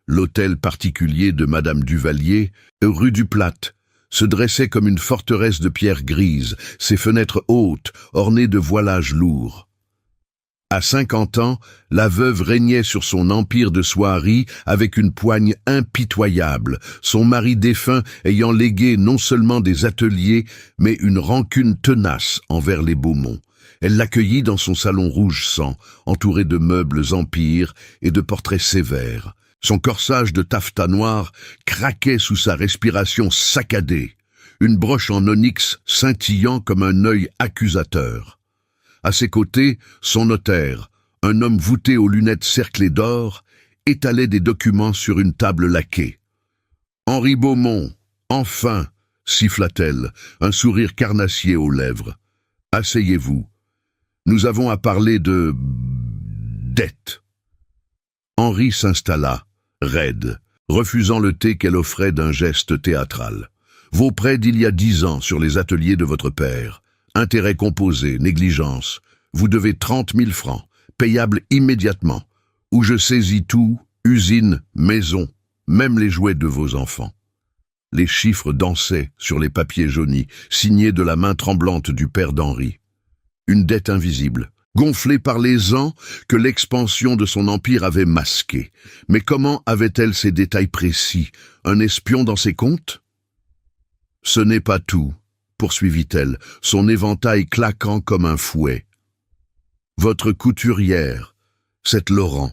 L'hôtel particulier de Madame Duvalier, rue du Platte, se dressait comme une forteresse de pierre grise, ses fenêtres hautes, ornées de voilages lourds. À 50 ans, la veuve régnait sur son empire de soierie avec une poigne impitoyable, son mari défunt ayant légué non seulement des ateliers, mais une rancune tenace envers les Beaumont. Elle l'accueillit dans son salon rouge sang, entouré de meubles empires et de portraits sévères. Son corsage de taffetas noir craquait sous sa respiration saccadée, une broche en onyx scintillant comme un œil accusateur. À ses côtés, son notaire, un homme voûté aux lunettes cerclées d'or, étalait des documents sur une table laquée. « Henri Beaumont, enfin !» siffla-t-elle, un sourire carnassier aux lèvres. « Asseyez-vous. Nous avons à parler de... dette. » Henri s'installa, raide, refusant le thé qu'elle offrait d'un geste théâtral. « Vos prêts d'il y a 10 ans sur les ateliers de votre père. Intérêts composés, négligence. Vous devez 30 000 francs, payables immédiatement. Ou je saisis tout, usine, maison, même les jouets de vos enfants. » Les chiffres dansaient sur les papiers jaunis, signés de la main tremblante du père d'Henri. Une dette invisible, gonflée par les ans que l'expansion de son empire avait masquée. Mais comment avait-elle ces détails précis? Un espion dans ses comptes? « Ce n'est pas tout, » poursuivit-elle, son éventail claquant comme un fouet. « Votre couturière, cette Laurent.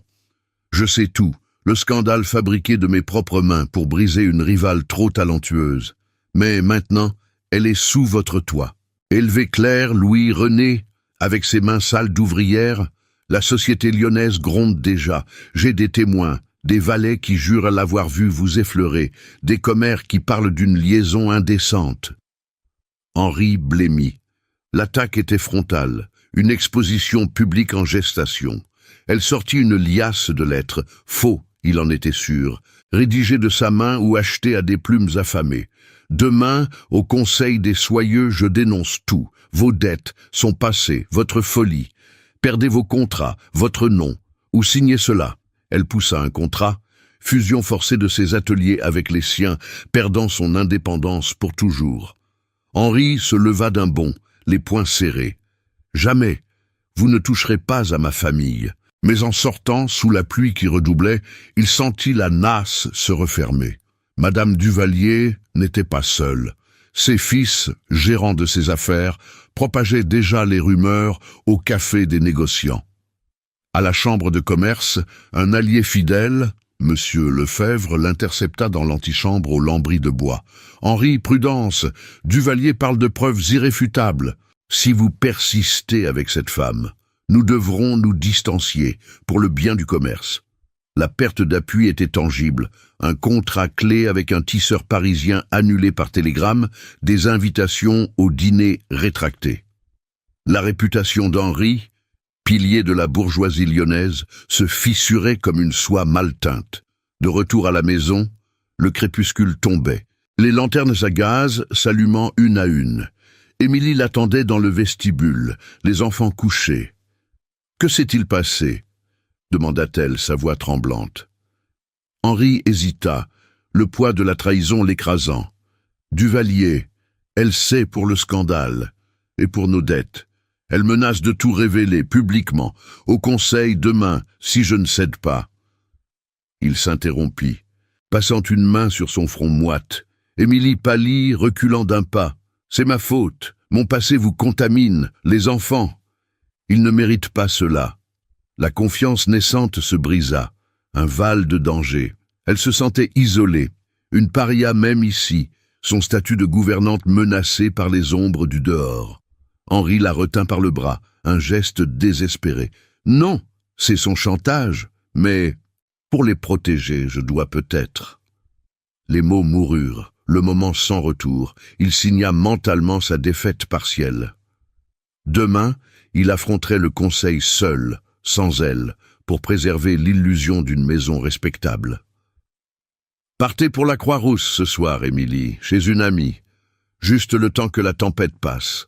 Je sais tout, le scandale fabriqué de mes propres mains pour briser une rivale trop talentueuse. Mais maintenant, elle est sous votre toit. Élevée Claire, Louis, René, avec ses mains sales d'ouvrière, la société lyonnaise gronde déjà. J'ai des témoins, des valets qui jurent l'avoir vu vous effleurer, des commères qui parlent d'une liaison indécente. » Henri blêmit. L'attaque était frontale, une exposition publique en gestation. Elle sortit une liasse de lettres, faux, il en était sûr, rédigées de sa main ou achetées à des plumes affamées. Demain, au conseil des soyeux, je dénonce tout. Vos dettes, son passé, votre folie. Perdez vos contrats, votre nom, ou signez cela. Elle poussa un contrat, fusion forcée de ses ateliers avec les siens, perdant son indépendance pour toujours. Henri se leva d'un bond, les poings serrés. « Jamais, vous ne toucherez pas à ma famille. » Mais en sortant, sous la pluie qui redoublait, il sentit la nasse se refermer. Madame Duvalier n'était pas seule. Ses fils, gérants de ses affaires, propageaient déjà les rumeurs au café des négociants. À la chambre de commerce, un allié fidèle, Monsieur Lefebvre, l'intercepta dans l'antichambre aux lambris de bois. « Henri, prudence, Duvalier parle de preuves irréfutables. Si vous persistez avec cette femme, nous devrons nous distancier pour le bien du commerce. » La perte d'appui était tangible. Un contrat clé avec un tisseur parisien annulé par télégramme, des invitations au dîner rétractées. La réputation d'Henri, pilier de la bourgeoisie lyonnaise, se fissurait comme une soie mal teinte. De retour à la maison, le crépuscule tombait, les lanternes à gaz s'allumant une à une. Émilie l'attendait dans le vestibule, les enfants couchés. Que s'est-il passé » demanda-t-elle, sa voix tremblante. Henri hésita, le poids de la trahison l'écrasant. « Duvalier, elle sait pour le scandale, et pour nos dettes. Elle menace de tout révéler publiquement, au conseil demain, si je ne cède pas. » Il s'interrompit, passant une main sur son front moite. Émilie pâlit, reculant d'un pas. « C'est ma faute, mon passé vous contamine, les enfants. Ils ne méritent pas cela. » La confiance naissante se brisa, un val de danger. Elle se sentait isolée, une paria même ici, son statut de gouvernante menacé par les ombres du dehors. Henri la retint par le bras, un geste désespéré. « Non, c'est son chantage, mais pour les protéger, je dois peut-être. » Les mots moururent, le moment sans retour. Il signa mentalement sa défaite partielle. Demain, il affronterait le conseil seul, sans elle, pour préserver l'illusion d'une maison respectable. « Partez pour la Croix-Rousse ce soir, Émilie, chez une amie. Juste le temps que la tempête passe.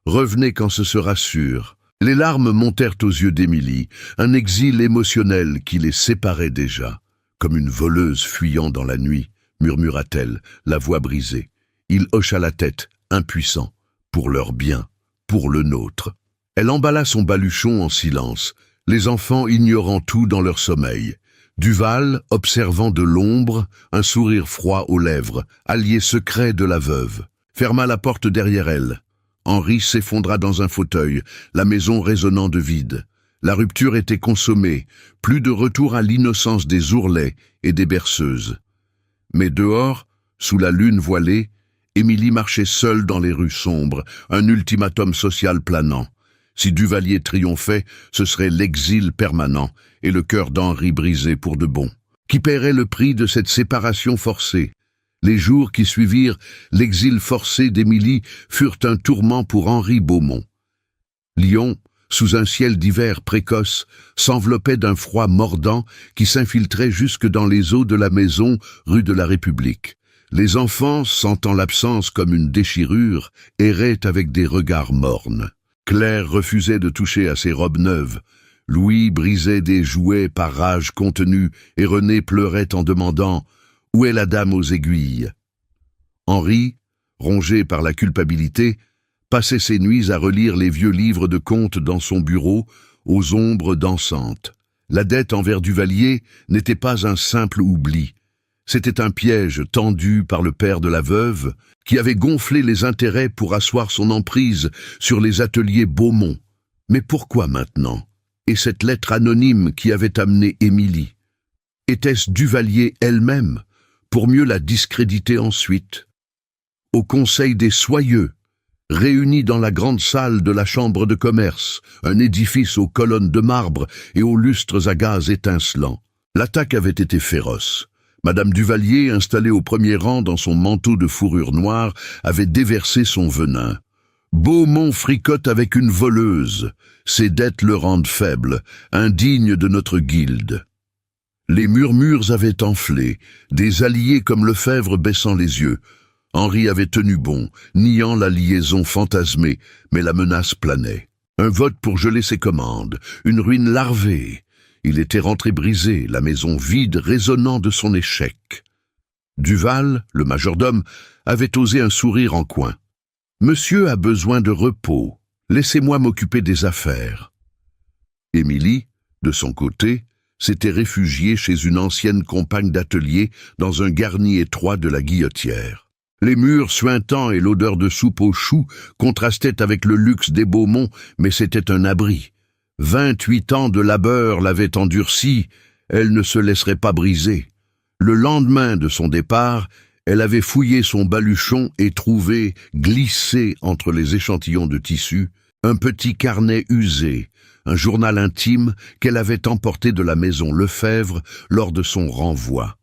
Revenez quand ce sera sûr. » Les larmes montèrent aux yeux d'Émilie, un exil émotionnel qui les séparait déjà. Comme une voleuse fuyant dans la nuit, murmura-t-elle, la voix brisée. Il hocha la tête, impuissant. Pour leur bien, pour le nôtre. Elle emballa son baluchon en silence, les enfants ignorant tout dans leur sommeil. Duval, observant de l'ombre, un sourire froid aux lèvres, allié secret de la veuve, ferma la porte derrière elle. Henri s'effondra dans un fauteuil, la maison résonnant de vide. La rupture était consommée, plus de retour à l'innocence des ourlets et des berceuses. Mais dehors, sous la lune voilée, Émilie marchait seule dans les rues sombres, un ultimatum social planant. Si Duvalier triomphait, ce serait l'exil permanent et le cœur d'Henri brisé pour de bon. Qui paierait le prix de cette séparation forcée? Les jours qui suivirent l'exil forcé d'Émilie furent un tourment pour Henri Beaumont. Lyon, sous un ciel d'hiver précoce, s'enveloppait d'un froid mordant qui s'infiltrait jusque dans les eaux de la maison rue de la République. Les enfants, sentant l'absence comme une déchirure, erraient avec des regards mornes. Claire refusait de toucher à ses robes neuves. Louis brisait des jouets par rage contenue et René pleurait en demandant « Où est la dame aux aiguilles ?» Henri, rongé par la culpabilité, passait ses nuits à relire les vieux livres de contes dans son bureau, aux ombres dansantes. La dette envers Duvalier n'était pas un simple oubli. C'était un piège tendu par le père de la veuve, qui avait gonflé les intérêts pour asseoir son emprise sur les ateliers Beaumont. Mais pourquoi maintenant? Et cette lettre anonyme qui avait amené Émilie? Était-ce Duvalier elle-même, pour mieux la discréditer ensuite? Au conseil des soyeux, réunis dans la grande salle de la chambre de commerce, un édifice aux colonnes de marbre et aux lustres à gaz étincelants, l'attaque avait été féroce. Madame Duvalier, installée au premier rang dans son manteau de fourrure noire, avait déversé son venin. Beaumont fricote avec une voleuse. Ses dettes le rendent faible, indigne de notre guilde. Les murmures avaient enflé, des alliés comme Lefebvre baissant les yeux. Henri avait tenu bon, niant la liaison fantasmée, mais la menace planait. Un vote pour geler ses commandes, une ruine larvée. Il était rentré brisé, la maison vide, résonnant de son échec. Duval, le majordome, avait osé un sourire en coin. « Monsieur a besoin de repos. Laissez-moi m'occuper des affaires. » Émilie, de son côté, s'était réfugiée chez une ancienne compagne d'atelier dans un garni étroit de la Guillotière. Les murs suintants et l'odeur de soupe aux choux contrastaient avec le luxe des Beaumont, mais c'était un abri. 28 ans de labeur l'avaient endurcie, elle ne se laisserait pas briser. Le lendemain de son départ, elle avait fouillé son baluchon et trouvé, glissé entre les échantillons de tissu, un petit carnet usé, un journal intime qu'elle avait emporté de la maison Lefebvre lors de son renvoi.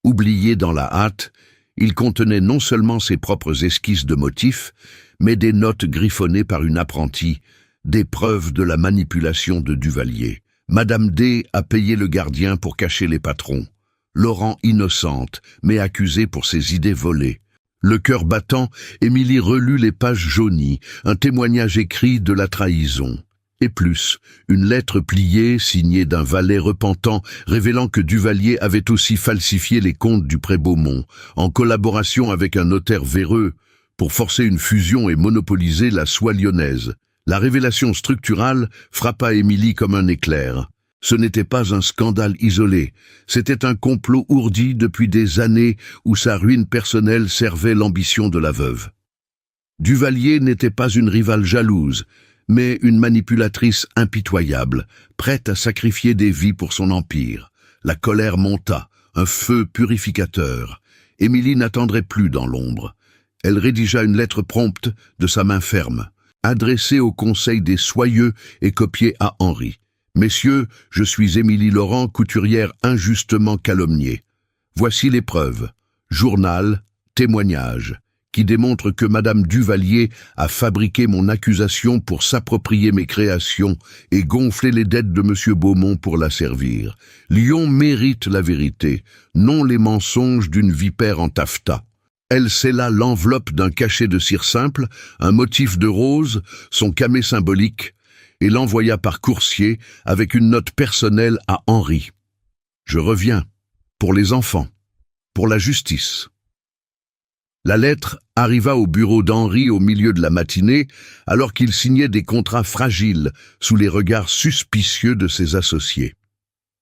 Oublié dans la hâte, il contenait non seulement ses propres esquisses de motifs, mais des notes griffonnées par une apprentie, des preuves de la manipulation de Duvalier. Madame D a payé le gardien pour cacher les patrons. Laurent innocente, mais accusée pour ses idées volées. Le cœur battant, Émilie relut les pages jaunies, un témoignage écrit de la trahison. Et plus, une lettre pliée, signée d'un valet repentant, révélant que Duvalier avait aussi falsifié les comptes du pré Beaumont, en collaboration avec un notaire véreux, pour forcer une fusion et monopoliser la soie lyonnaise. La révélation structurale frappa Émilie comme un éclair. Ce n'était pas un scandale isolé, c'était un complot ourdi depuis des années où sa ruine personnelle servait l'ambition de la veuve. Duvalier n'était pas une rivale jalouse, mais une manipulatrice impitoyable, prête à sacrifier des vies pour son empire. La colère monta, un feu purificateur. Émilie n'attendrait plus dans l'ombre. Elle rédigea une lettre prompte de sa main ferme, adressée au Conseil des Soyeux et copiée à Henri. « Messieurs, je suis Émilie Laurent, couturière injustement calomniée. Voici les preuves. Journal, témoignage, qui démontre que Madame Duvalier a fabriqué mon accusation pour s'approprier mes créations et gonfler les dettes de Monsieur Beaumont pour la servir. Lyon mérite la vérité, non les mensonges d'une vipère en taffetas. » Elle scella l'enveloppe d'un cachet de cire simple, un motif de rose, son camée symbolique, et l'envoya par coursier avec une note personnelle à Henri. « Je reviens, pour les enfants, pour la justice. » La lettre arriva au bureau d'Henri au milieu de la matinée, alors qu'il signait des contrats fragiles sous les regards suspicieux de ses associés.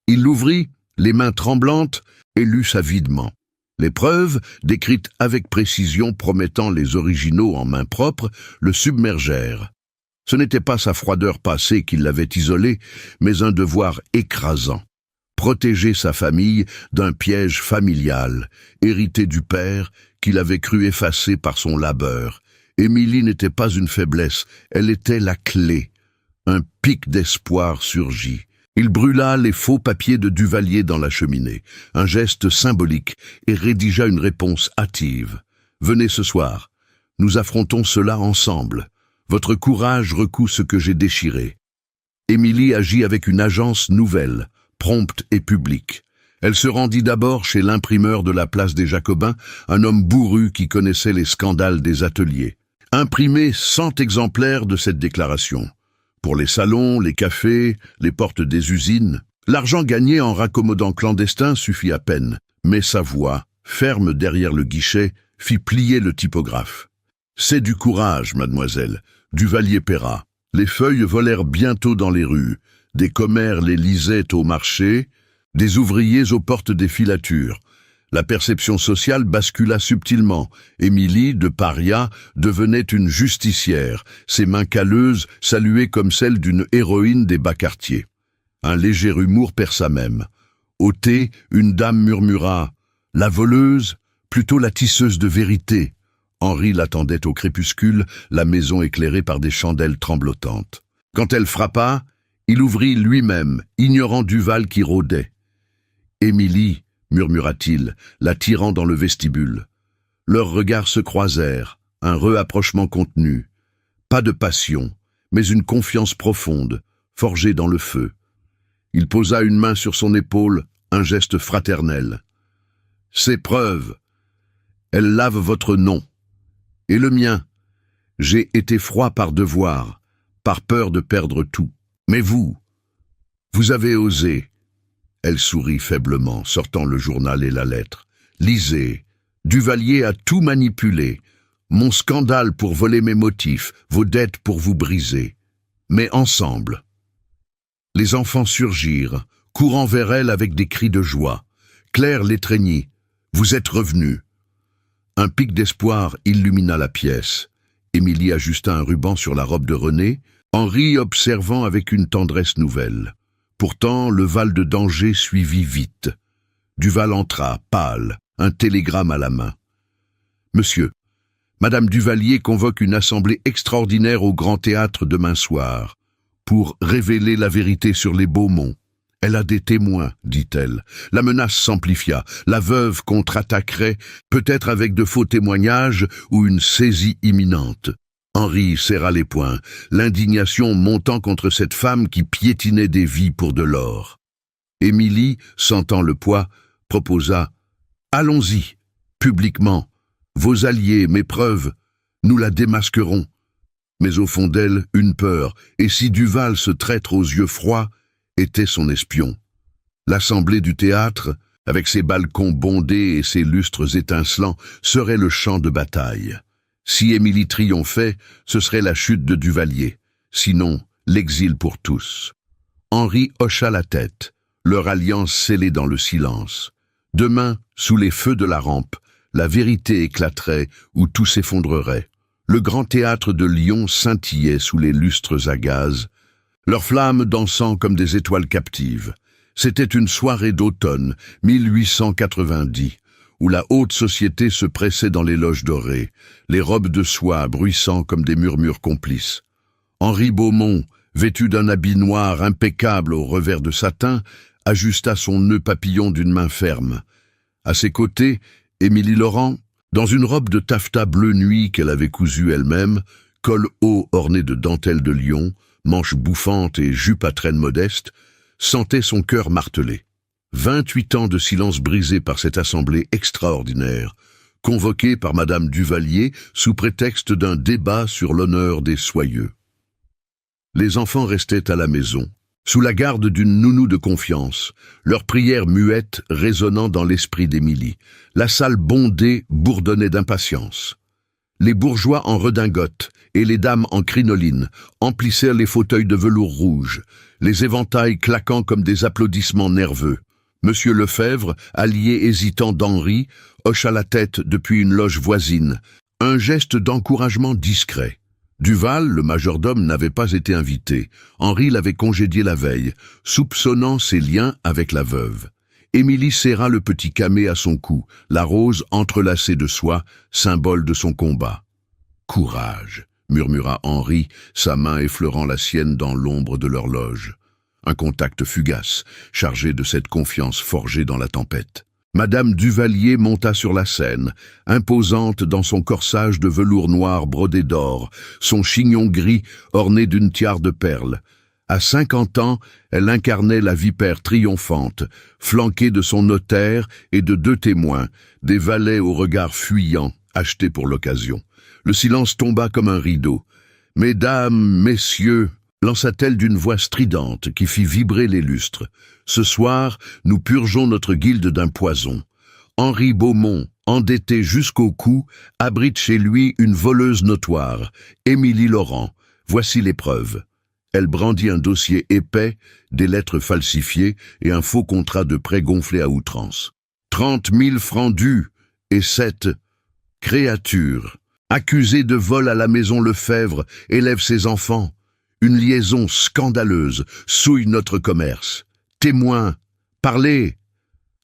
Il l'ouvrit, les mains tremblantes, et lut avidement. Les preuves, décrites avec précision promettant les originaux en main propre, le submergèrent. Ce n'était pas sa froideur passée qui l'avait isolé, mais un devoir écrasant. Protéger sa famille d'un piège familial, hérité du père, qu'il avait cru effacé par son labeur. Émilie n'était pas une faiblesse, elle était la clé. Un pic d'espoir surgit. Il brûla les faux papiers de Duvalier dans la cheminée, un geste symbolique, et rédigea une réponse hâtive. « Venez ce soir, nous affrontons cela ensemble. Votre courage recoue ce que j'ai déchiré. » Émilie agit avec une agence nouvelle, prompte et publique. Elle se rendit d'abord chez l'imprimeur de la place des Jacobins, un homme bourru qui connaissait les scandales des ateliers. Imprimé 100 exemplaires de cette déclaration. Pour les salons, les cafés, les portes des usines, l'argent gagné en raccommodant clandestin suffit à peine, mais sa voix, ferme derrière le guichet, fit plier le typographe. « C'est du courage, mademoiselle, Duvalier paiera. » Les feuilles volèrent bientôt dans les rues, des commères les lisaient au marché, des ouvriers aux portes des filatures. La perception sociale bascula subtilement. Émilie, de paria, devenait une justicière, ses mains calleuses saluées comme celles d'une héroïne des bas quartiers. Un léger humour perça même. Au thé, une dame murmura « La voleuse, plutôt la tisseuse de vérité ». Henri l'attendait au crépuscule, la maison éclairée par des chandelles tremblotantes. Quand elle frappa, il ouvrit lui-même, ignorant Duval qui rôdait. « Émilie », murmura-t-il, la tirant dans le vestibule. Leurs regards se croisèrent, un rapprochement contenu. Pas de passion, mais une confiance profonde, forgée dans le feu. Il posa une main sur son épaule, un geste fraternel. « Ces preuves, elles lavent votre nom. Et le mien, j'ai été froid par devoir, par peur de perdre tout. Mais vous avez osé. » Elle sourit faiblement, sortant le journal et la lettre. « Lisez. Duvalier a tout manipulé. Mon scandale pour voler mes motifs, vos dettes pour vous briser. Mais ensemble. » Les enfants surgirent, courant vers elle avec des cris de joie. Claire l'étreignit. « Vous êtes revenus. » Un pic d'espoir illumina la pièce. Émilie ajusta un ruban sur la robe de René, Henri observant avec une tendresse nouvelle. Pourtant, le val de danger suivit vite. Duval entra, pâle, un télégramme à la main. « Monsieur, Madame Duvalier convoque une assemblée extraordinaire au Grand Théâtre demain soir, pour révéler la vérité sur les Beaumont. Elle a des témoins, dit-elle. La menace s'amplifia. La veuve contre-attaquerait, peut-être avec de faux témoignages ou une saisie imminente. Henri serra les poings, l'indignation montant contre cette femme qui piétinait des vies pour de l'or. Émilie, sentant le poids, proposa « Allons-y, publiquement. Vos alliés, mes preuves, nous la démasquerons. » Mais au fond d'elle, une peur, et si Duval, ce traître aux yeux froids, était son espion. L'assemblée du théâtre, avec ses balcons bondés et ses lustres étincelants, serait le champ de bataille. Si Émilie triomphait, ce serait la chute de Duvalier, sinon l'exil pour tous. Henri hocha la tête, leur alliance scellée dans le silence. Demain, sous les feux de la rampe, la vérité éclaterait ou tout s'effondrerait. Le grand théâtre de Lyon scintillait sous les lustres à gaz, leurs flammes dansant comme des étoiles captives. C'était une soirée d'automne, 1890, où la haute société se pressait dans les loges dorées, les robes de soie bruissant comme des murmures complices. Henri Beaumont, vêtu d'un habit noir impeccable au revers de satin, ajusta son nœud papillon d'une main ferme. À ses côtés, Émilie Laurent, dans une robe de taffetas bleu nuit qu'elle avait cousue elle-même, col haut orné de dentelle de lion, manches bouffantes et jupe à traîne modeste, sentait son cœur martelé. 28 ans de silence brisé par cette assemblée extraordinaire, convoquée par Madame Duvalier sous prétexte d'un débat sur l'honneur des soyeux. Les enfants restaient à la maison, sous la garde d'une nounou de confiance, leurs prières muettes résonnant dans l'esprit d'Émilie. La salle bondée bourdonnait d'impatience. Les bourgeois en redingote et les dames en crinoline emplissaient les fauteuils de velours rouge, les éventails claquant comme des applaudissements nerveux. Monsieur Lefebvre, allié hésitant d'Henri, hocha la tête depuis une loge voisine, un geste d'encouragement discret. Duval, le majordome, n'avait pas été invité. Henri l'avait congédié la veille, soupçonnant ses liens avec la veuve. Émilie serra le petit camé à son cou, la rose entrelacée de soie, symbole de son combat. « Courage !» murmura Henri, sa main effleurant la sienne dans l'ombre de l'horloge. Un contact fugace, chargé de cette confiance forgée dans la tempête. Madame Duvalier monta sur la scène, imposante dans son corsage de velours noir brodé d'or, son chignon gris orné d'une tiare de perles. À 50 ans, elle incarnait la vipère triomphante, flanquée de son notaire et de 2 témoins, des valets au regard fuyant, achetés pour l'occasion. Le silence tomba comme un rideau. « Mesdames, messieurs !» lança-t-elle d'une voix stridente qui fit vibrer les lustres. « Ce soir, nous purgeons notre guilde d'un poison. Henri Beaumont, endetté jusqu'au cou, abrite chez lui une voleuse notoire, Émilie Laurent. Voici les preuves. » Elle brandit un dossier épais, des lettres falsifiées et un faux contrat de prêt gonflé à outrance. 30 000 francs dus et cette créature, accusée de vol à la maison Lefebvre, élève ses enfants. Une liaison scandaleuse souille notre commerce. Témoin, parlez !»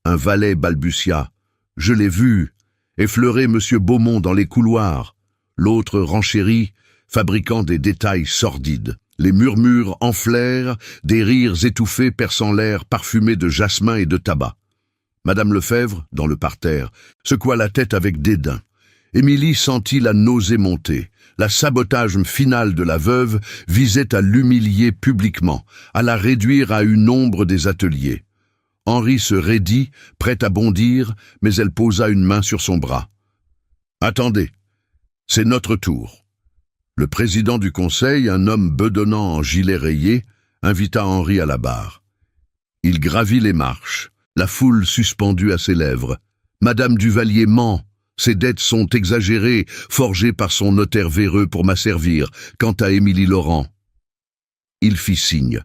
Un valet balbutia. « Je l'ai vu, effleurer Monsieur Beaumont dans les couloirs. » L'autre renchérit, fabriquant des détails sordides. Les murmures enflèrent, des rires étouffés perçant l'air parfumé de jasmin et de tabac. Madame Lefebvre, dans le parterre, secoua la tête avec dédain. Émilie sentit la nausée monter. La sabotage finale de la veuve visait à l'humilier publiquement, à la réduire à une ombre des ateliers. Henri se raidit, prêt à bondir, mais elle posa une main sur son bras. « Attendez, c'est notre tour. » Le président du conseil, un homme bedonnant en gilet rayé, invita Henri à la barre. Il gravit les marches, la foule suspendue à ses lèvres. Madame Duvalier ment. Ses dettes sont exagérées, forgées par son notaire véreux pour m'asservir. Quant à Émilie Laurent, il fit signe.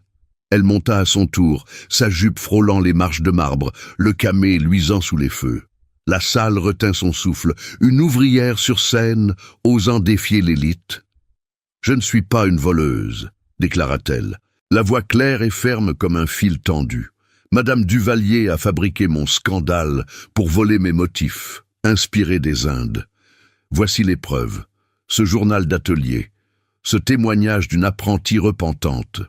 Elle monta à son tour, sa jupe frôlant les marches de marbre, le camé luisant sous les feux. La salle retint son souffle, une ouvrière sur scène, osant défier l'élite. « Je ne suis pas une voleuse », déclara-t-elle, la voix claire et ferme comme un fil tendu. « Madame Duvalier a fabriqué mon scandale pour voler mes motifs. Inspiré des Indes. Voici les preuves, ce journal d'atelier, ce témoignage d'une apprentie repentante. »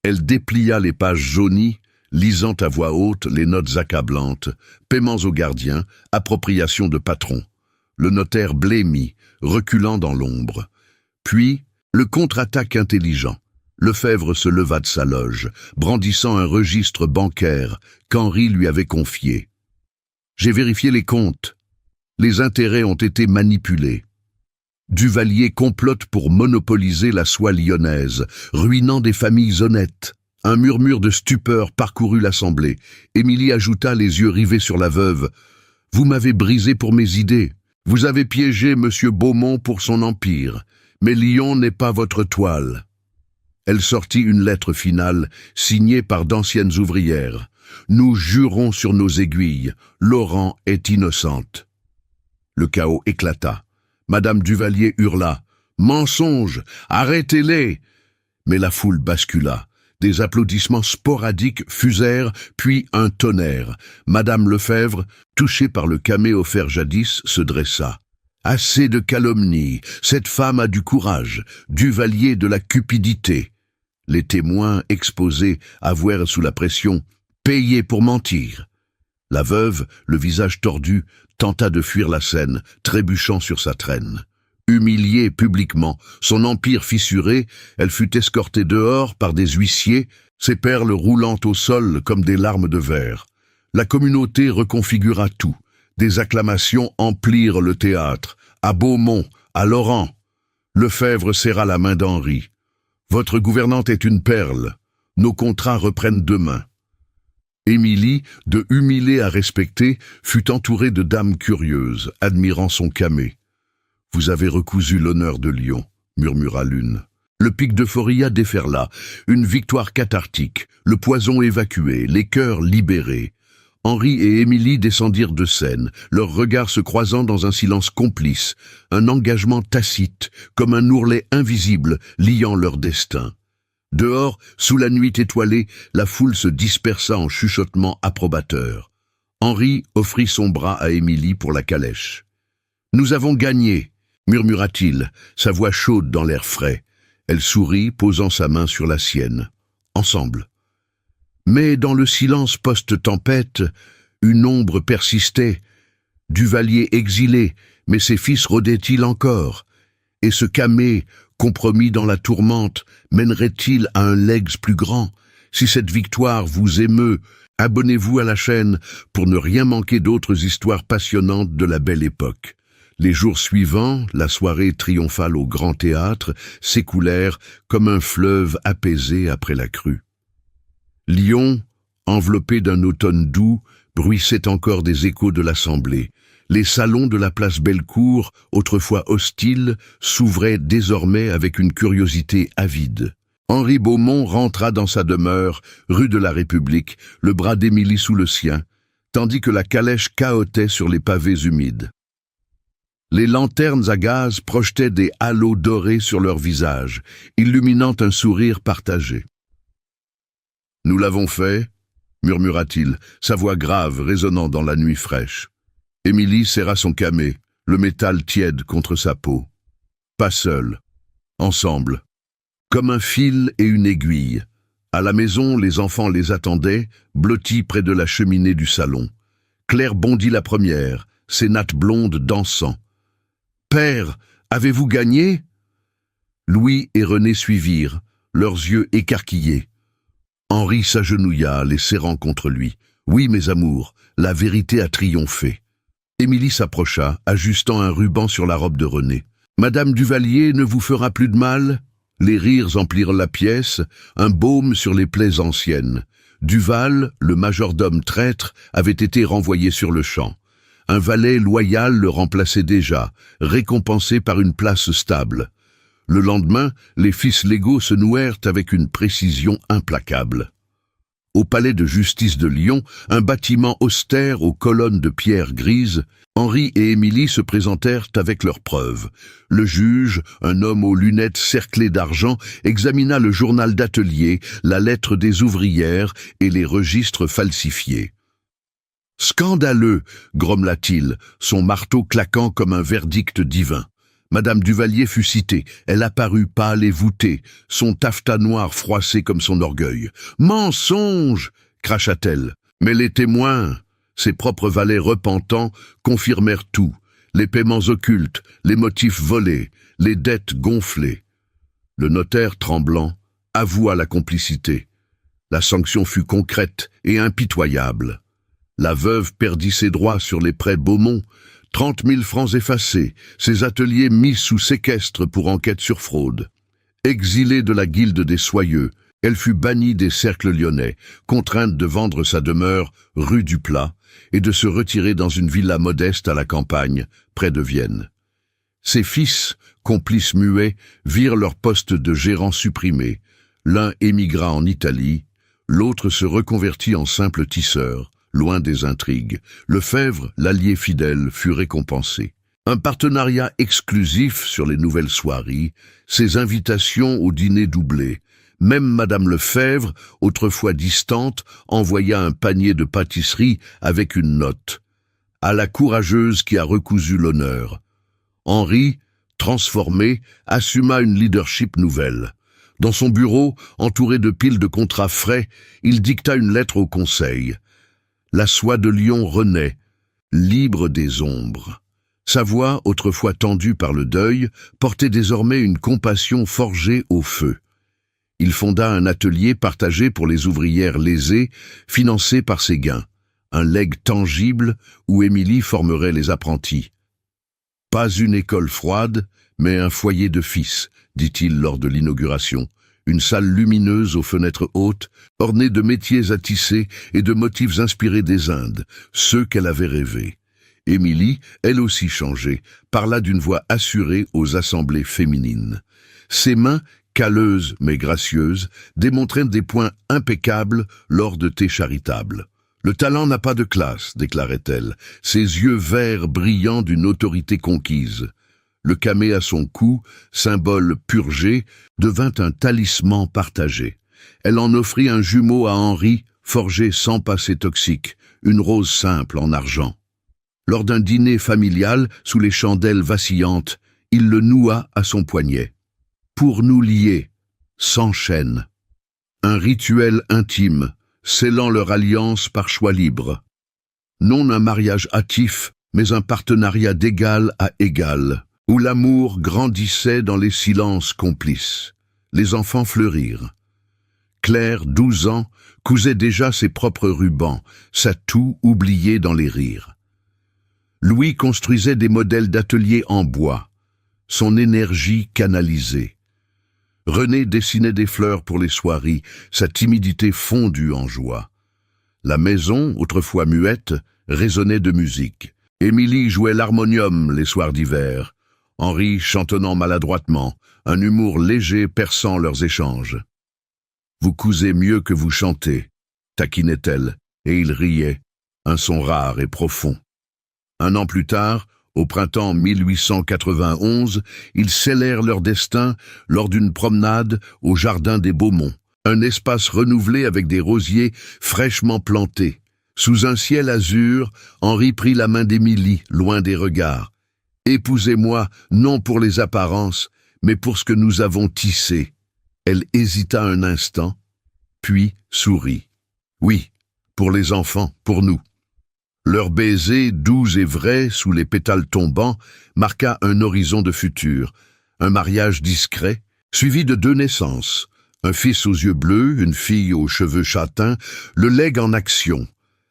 Elle déplia les pages jaunies, lisant à voix haute les notes accablantes, paiements aux gardiens, appropriation de patron. Le notaire blêmit, reculant dans l'ombre. Puis, le contre-attaque intelligent. Lefebvre se leva de sa loge, brandissant un registre bancaire qu'Henri lui avait confié. « J'ai vérifié les comptes. Les intérêts ont été manipulés. » Duvalier complote pour monopoliser la soie lyonnaise, ruinant des familles honnêtes. Un murmure de stupeur parcourut l'assemblée. Émilie ajouta, les yeux rivés sur la veuve. « Vous m'avez brisé pour mes idées. Vous avez piégé Monsieur Beaumont pour son empire. Mais Lyon n'est pas votre toile. » Elle sortit une lettre finale, signée par d'anciennes ouvrières. « Nous jurons sur nos aiguilles. Laurent est innocente. » Le chaos éclata. Madame Duvalier hurla. « Mensonge! Arrêtez-les » Mais la foule bascula. Des applaudissements sporadiques fusèrent, puis un tonnerre. Madame Lefebvre, touchée par le camée offert jadis, se dressa. « Assez de calomnies. Cette femme a du courage. Duvalier de la cupidité. » Les témoins exposés avouèrent sous la pression « payés pour mentir ». La veuve, le visage tordu, tenta de fuir la scène, trébuchant sur sa traîne. Humiliée publiquement, son empire fissuré, elle fut escortée dehors par des huissiers, ses perles roulant au sol comme des larmes de verre. La communauté reconfigura tout. Des acclamations emplirent le théâtre. À Beaumont, à Laurent. Lefebvre serra la main d'Henri. « Votre gouvernante est une perle. Nos contrats reprennent demain. » Émilie, de humilée à respecter, fut entourée de dames curieuses, admirant son camée. « Vous avez recousu l'honneur de Lyon, » murmura l'une. Le pic d'euphoria déferla, une victoire cathartique, le poison évacué, les cœurs libérés. Henri et Émilie descendirent de scène, leurs regards se croisant dans un silence complice, un engagement tacite, comme un ourlet invisible liant leur destin. Dehors, sous la nuit étoilée, la foule se dispersa en chuchotements approbateurs. Henri offrit son bras à Émilie pour la calèche. « Nous avons gagné !» murmura-t-il, sa voix chaude dans l'air frais. Elle sourit, posant sa main sur la sienne. Ensemble. Mais dans le silence post-tempête, une ombre persistait. Duvalier exilé, mais ses fils rôdaient-ils encore? Et ce camée, compromis dans la tourmente, mènerait-il à un legs plus grand? Si cette victoire vous émeut, abonnez-vous à la chaîne pour ne rien manquer d'autres histoires passionnantes de la belle époque. Les jours suivants, la soirée triomphale au Grand Théâtre, s'écoulèrent comme un fleuve apaisé après la crue. Lyon, enveloppé d'un automne doux, bruissait encore des échos de l'Assemblée. Les salons de la place Bellecour, autrefois hostiles, s'ouvraient désormais avec une curiosité avide. Henri Beaumont rentra dans sa demeure, rue de la République, le bras d'Émilie sous le sien, tandis que la calèche cahotait sur les pavés humides. Les lanternes à gaz projetaient des halos dorés sur leurs visages, illuminant un sourire partagé. « Nous l'avons fait » murmura-t-il, sa voix grave résonnant dans la nuit fraîche. Émilie serra son camée, le métal tiède contre sa peau. Pas seul, ensemble, comme un fil et une aiguille. À la maison, les enfants les attendaient, blottis près de la cheminée du salon. Claire bondit la première, ses nattes blondes dansant. « Père, avez-vous gagné ?» Louis et René suivirent, leurs yeux écarquillés. Henri s'agenouilla, les serrant contre lui. « Oui, mes amours, la vérité a triomphé. » Émilie s'approcha, ajustant un ruban sur la robe de René. « Madame Duvalier ne vous fera plus de mal ?» Les rires emplirent la pièce, un baume sur les plaies anciennes. Duval, le majordome traître, avait été renvoyé sur le champ. Un valet loyal le remplaçait déjà, récompensé par une place stable. Le lendemain, les fils légaux se nouèrent avec une précision implacable. Au palais de justice de Lyon, un bâtiment austère aux colonnes de pierre grise, Henri et Émilie se présentèrent avec leurs preuves. Le juge, un homme aux lunettes cerclées d'argent, examina le journal d'atelier, la lettre des ouvrières et les registres falsifiés. « Scandaleux !» grommela-t-il, son marteau claquant comme un verdict divin. Madame Duvalier fut citée, elle apparut pâle et voûtée, son taffetas noir froissé comme son orgueil. « Mensonge !» cracha-t-elle. Mais les témoins, ses propres valets repentants, confirmèrent tout. Les paiements occultes, les motifs volés, les dettes gonflées. Le notaire, tremblant, avoua la complicité. La sanction fut concrète et impitoyable. La veuve perdit ses droits sur les prêts Beaumont, 30 000 francs effacés, ses ateliers mis sous séquestre pour enquête sur fraude. Exilée de la guilde des soyeux, elle fut bannie des cercles lyonnais, contrainte de vendre sa demeure rue du Plat et de se retirer dans une villa modeste à la campagne, près de Vienne. Ses fils, complices muets, virent leur poste de gérant supprimé. L'un émigra en Italie, l'autre se reconvertit en simple tisseur, loin des intrigues. Lefebvre, l'allié fidèle, fut récompensé. Un partenariat exclusif sur les nouvelles soieries, ses invitations au dîner doublées. Même Madame Lefebvre, autrefois distante, envoya un panier de pâtisserie avec une note. À la courageuse qui a recousu l'honneur. Henri, transformé, assuma une leadership nouvelle. Dans son bureau, entouré de piles de contrats frais, il dicta une lettre au conseil. La soie de Lyon renaît, libre des ombres. Sa voix, autrefois tendue par le deuil, portait désormais une compassion forgée au feu. Il fonda un atelier partagé pour les ouvrières lésées, financé par ses gains. Un legs tangible où Émilie formerait les apprentis. « Pas une école froide, mais un foyer de fils », dit-il lors de l'inauguration. Une salle lumineuse aux fenêtres hautes, ornée de métiers à tisser et de motifs inspirés des Indes, ceux qu'elle avait rêvés. Émilie, elle aussi changée, parla d'une voix assurée aux assemblées féminines. Ses mains, calleuses mais gracieuses, démontraient des points impeccables lors de thés charitables. « Le talent n'a pas de classe », déclarait-elle, ses yeux verts brillant d'une autorité conquise. Le camé à son cou, symbole purgé, devint un talisman partagé. Elle en offrit un jumeau à Henri, forgé sans passé toxique, une rose simple en argent. Lors d'un dîner familial, sous les chandelles vacillantes, il le noua à son poignet. Pour nous lier, sans chaîne. Un rituel intime, scellant leur alliance par choix libre. Non un mariage hâtif, mais un partenariat d'égal à égal, où l'amour grandissait dans les silences complices. Les enfants fleurirent. Claire, 12 ans, cousait déjà ses propres rubans, sa toux oubliée dans les rires. Louis construisait des modèles d'atelier en bois, son énergie canalisée. René dessinait des fleurs pour les soieries, sa timidité fondue en joie. La maison, autrefois muette, résonnait de musique. Émilie jouait l'harmonium les soirs d'hiver, Henri chantonnant maladroitement, un humour léger perçant leurs échanges. « Vous cousez mieux que vous chantez », taquinait-elle, et il riait, un son rare et profond. Un an plus tard, au printemps 1891, ils scellèrent leur destin lors d'une promenade au jardin des Beaumont, un espace renouvelé avec des rosiers fraîchement plantés. Sous un ciel azur, Henri prit la main d'Émilie, loin des regards. « Épousez-moi, non pour les apparences, mais pour ce que nous avons tissé. » Elle hésita un instant, puis sourit. « Oui, pour les enfants, pour nous. » Leur baiser, doux et vrai, sous les pétales tombants, marqua un horizon de futur, un mariage discret, suivi de 2 naissances, un fils aux yeux bleus, une fille aux cheveux châtains, le legs en action.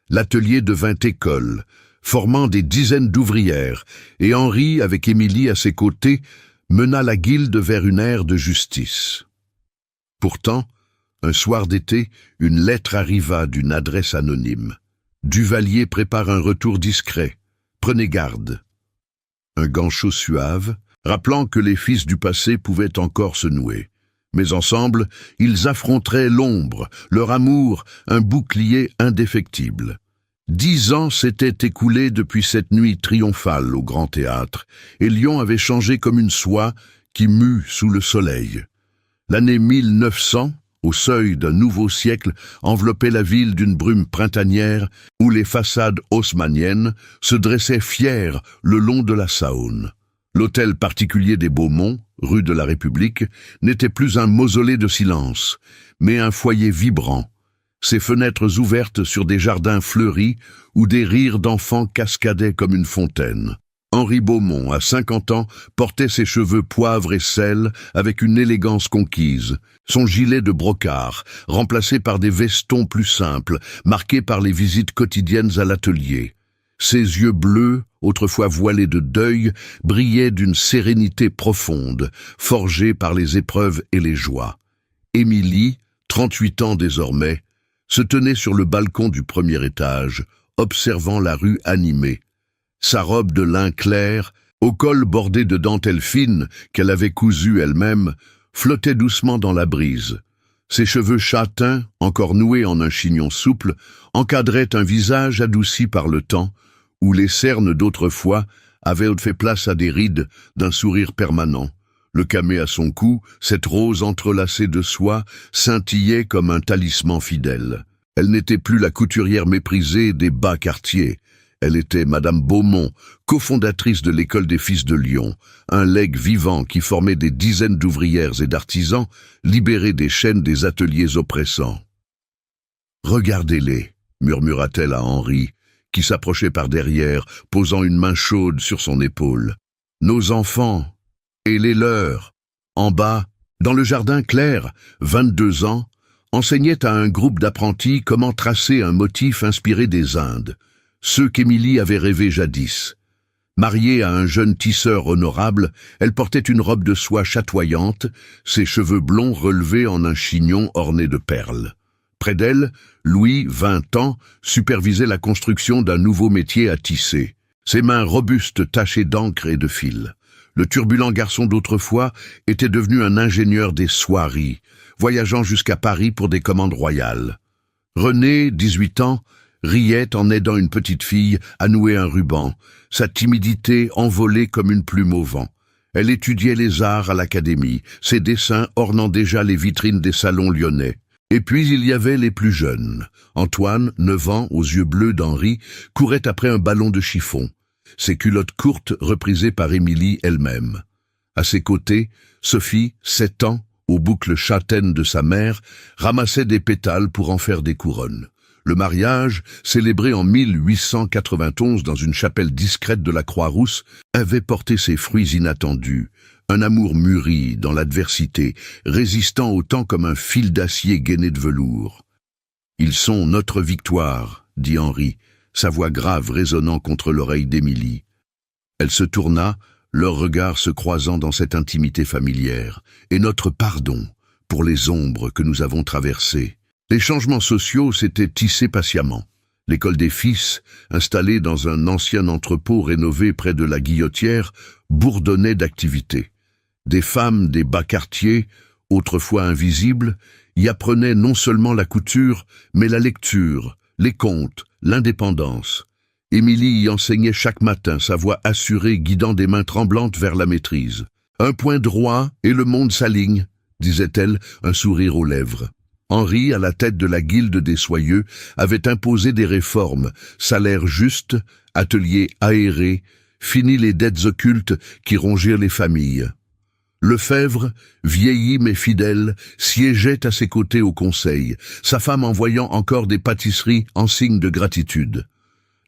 L'atelier devint école, formant des dizaines d'ouvrières, et Henri, avec Émilie à ses côtés, mena la guilde vers une ère de justice. Pourtant, un soir d'été, une lettre arriva d'une adresse anonyme. Duvalier prépare un retour discret. Prenez garde. Un ganchot suave, rappelant que les fils du passé pouvaient encore se nouer. Mais ensemble, ils affronteraient l'ombre, leur amour, un bouclier indéfectible. 10 ans s'étaient écoulés depuis cette nuit triomphale au Grand Théâtre, et Lyon avait changé comme une soie qui mue sous le soleil. L'année 1900, au seuil d'un nouveau siècle, enveloppait la ville d'une brume printanière où les façades haussmanniennes se dressaient fières le long de la Saône. L'hôtel particulier des Beaumont, rue de la République, n'était plus un mausolée de silence, mais un foyer vibrant, ses fenêtres ouvertes sur des jardins fleuris où des rires d'enfants cascadaient comme une fontaine. Henri Beaumont, à 50 ans, portait ses cheveux poivre et sel avec une élégance conquise, son gilet de brocart, remplacé par des vestons plus simples, marqués par les visites quotidiennes à l'atelier. Ses yeux bleus, autrefois voilés de deuil, brillaient d'une sérénité profonde, forgée par les épreuves et les joies. Émilie, 38 ans désormais, se tenait sur le balcon du premier étage, observant la rue animée. Sa robe de lin clair, au col bordé de dentelles fines qu'elle avait cousues elle-même, flottait doucement dans la brise. Ses cheveux châtains, encore noués en un chignon souple, encadraient un visage adouci par le temps, où les cernes d'autrefois avaient fait place à des rides d'un sourire permanent. Le camée à son cou, cette rose entrelacée de soie, scintillait comme un talisman fidèle. Elle n'était plus la couturière méprisée des bas quartiers. Elle était Madame Beaumont, cofondatrice de l'école des Fils de Lyon, un legs vivant qui formait des dizaines d'ouvrières et d'artisans, libérés des chaînes des ateliers oppressants. « Regardez-les » murmura-t-elle à Henri, qui s'approchait par derrière, posant une main chaude sur son épaule. « Nos enfants, et les leurs !» En bas, dans le jardin, Claire, 22 ans, enseignait à un groupe d'apprentis comment tracer un motif inspiré des Indes, ceux qu'Émilie avait rêvé jadis. Mariée à un jeune tisseur honorable, elle portait une robe de soie chatoyante, ses cheveux blonds relevés en un chignon orné de perles. Près d'elle, Louis, 20 ans, supervisait la construction d'un nouveau métier à tisser, ses mains robustes tachées d'encre et de fil. Le turbulent garçon d'autrefois était devenu un ingénieur des soieries, voyageant jusqu'à Paris pour des commandes royales. René, 18 ans, riait en aidant une petite fille à nouer un ruban, sa timidité envolée comme une plume au vent. Elle étudiait les arts à l'académie, ses dessins ornant déjà les vitrines des salons lyonnais. Et puis il y avait les plus jeunes. Antoine, 9 ans, aux yeux bleus d'Henri, courait après un ballon de chiffon, ses culottes courtes reprisées par Émilie elle-même. À ses côtés, Sophie, 7 ans, aux boucles châtaines de sa mère, ramassait des pétales pour en faire des couronnes. Le mariage, célébré en 1891 dans une chapelle discrète de la Croix-Rousse, avait porté ses fruits inattendus. Un amour mûri dans l'adversité, résistant au temps comme un fil d'acier gainé de velours. « Ils sont notre victoire », dit Henri, sa voix grave résonnant contre l'oreille d'Émilie. Elle se tourna, leurs regards se croisant dans cette intimité familière, et notre pardon pour les ombres que nous avons traversées. Les changements sociaux s'étaient tissés patiemment. L'école des fils, installée dans un ancien entrepôt rénové près de la Guillotière, bourdonnait d'activité. Des femmes des bas quartiers, autrefois invisibles, y apprenaient non seulement la couture, mais la lecture, les contes, l'indépendance. Émilie y enseignait chaque matin, sa voix assurée guidant des mains tremblantes vers la maîtrise. « Un point droit et le monde s'aligne », disait-elle, un sourire aux lèvres. Henri, à la tête de la guilde des soyeux, avait imposé des réformes, salaire juste, ateliers aérés, fini les dettes occultes qui rongirent les familles. Lefebvre, vieilli mais fidèle, siégeait à ses côtés au conseil, sa femme envoyant encore des pâtisseries en signe de gratitude.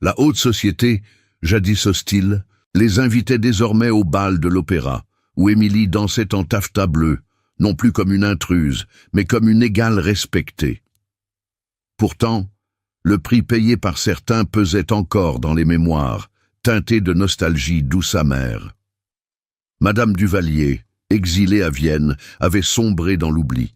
La haute société, jadis hostile, les invitait désormais au bal de l'opéra, où Émilie dansait en taffetas bleu, non plus comme une intruse, mais comme une égale respectée. Pourtant, le prix payé par certains pesait encore dans les mémoires, teinté de nostalgie douce amère. Madame Duvalier, exilée à Vienne, avait sombré dans l'oubli.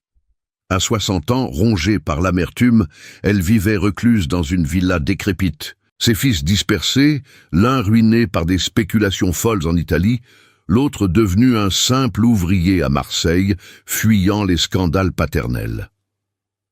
À 60 ans, rongée par l'amertume, elle vivait recluse dans une villa décrépite. Ses fils dispersés, l'un ruiné par des spéculations folles en Italie, l'autre devenu un simple ouvrier à Marseille, fuyant les scandales paternels.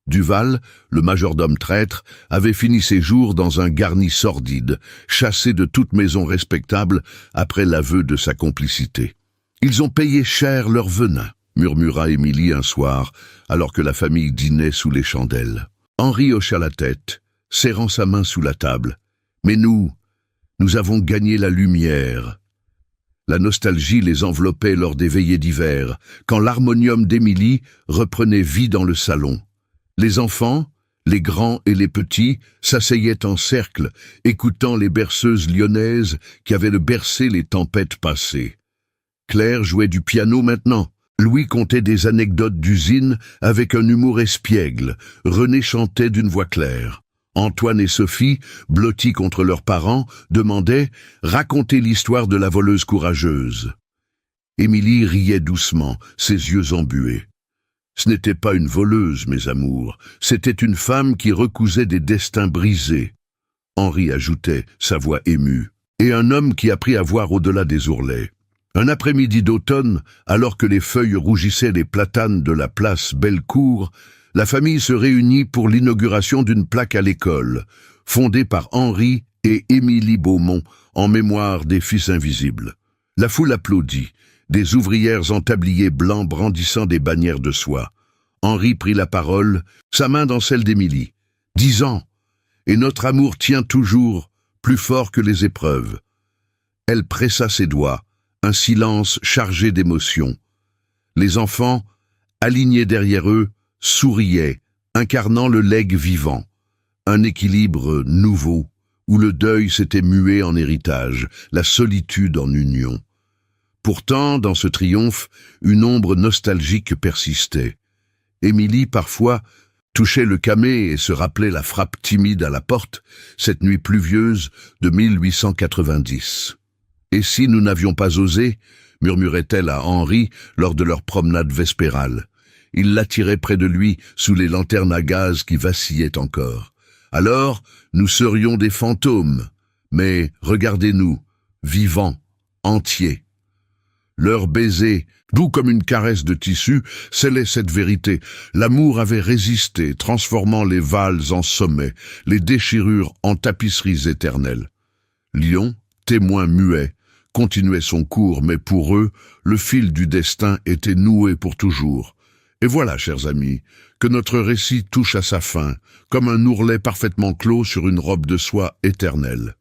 Duval, le majordome traître, avait fini ses jours dans un garni sordide, chassé de toute maison respectable après l'aveu de sa complicité. « Ils ont payé cher leur venin », murmura Émilie un soir, alors que la famille dînait sous les chandelles. Henri hocha la tête, serrant sa main sous la table. « Mais nous avons gagné la lumière. » La nostalgie les enveloppait lors des veillées d'hiver, quand l'harmonium d'Émilie reprenait vie dans le salon. Les enfants, les grands et les petits, s'asseyaient en cercle, écoutant les berceuses lyonnaises qui avaient bercé les tempêtes passées. Claire jouait du piano maintenant. Louis contait des anecdotes d'usine avec un humour espiègle. René chantait d'une voix claire. Antoine et Sophie, blottis contre leurs parents, demandaient « Racontez l'histoire de la voleuse courageuse ». Émilie riait doucement, ses yeux embués. Ce n'était pas une voleuse, mes amours, c'était une femme qui recousait des destins brisés. Henri ajoutait, sa voix émue, et un homme qui apprit à voir au-delà des ourlets. Un après-midi d'automne, alors que les feuilles rougissaient les platanes de la place Bellecour, la famille se réunit pour l'inauguration d'une plaque à l'école, fondée par Henri et Émilie Beaumont en mémoire des Fils invisibles. La foule applaudit, des ouvrières en tablier blanc brandissant des bannières de soie. Henri prit la parole, sa main dans celle d'Émilie. 10 ans, et notre amour tient toujours, plus fort que les épreuves. Elle pressa ses doigts, un silence chargé d'émotion. Les enfants, alignés derrière eux, souriaient, incarnant le legs vivant. Un équilibre nouveau, où le deuil s'était mué en héritage, la solitude en union. Pourtant, dans ce triomphe, une ombre nostalgique persistait. Émilie, parfois, touchait le camé et se rappelait la frappe timide à la porte, cette nuit pluvieuse de 1890. « Et si nous n'avions pas osé ?» murmurait-elle à Henri lors de leur promenade vespérale. Il l'attirait près de lui sous les lanternes à gaz qui vacillaient encore. « Alors, nous serions des fantômes, mais regardez-nous, vivants, entiers. » Leur baiser, doux comme une caresse de tissu, scellait cette vérité. L'amour avait résisté, transformant les vals en sommets, les déchirures en tapisseries éternelles. Lion, témoin muet, continuait son cours, mais pour eux, le fil du destin était noué pour toujours. Et voilà, chers amis, que notre récit touche à sa fin, comme un ourlet parfaitement clos sur une robe de soie éternelle.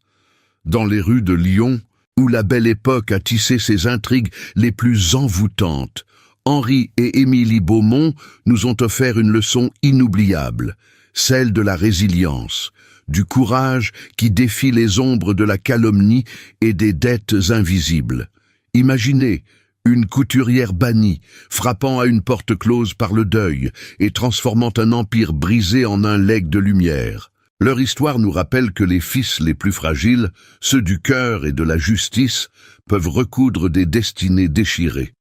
Dans les rues de Lyon, où la belle époque a tissé ses intrigues les plus envoûtantes, Henri et Émilie Beaumont nous ont offert une leçon inoubliable, celle de la résilience, du courage qui défie les ombres de la calomnie et des dettes invisibles. Imaginez, une couturière bannie, frappant à une porte close par le deuil et transformant un empire brisé en un legs de lumière. Leur histoire nous rappelle que les fils les plus fragiles, ceux du cœur et de la justice, peuvent recoudre des destinées déchirées.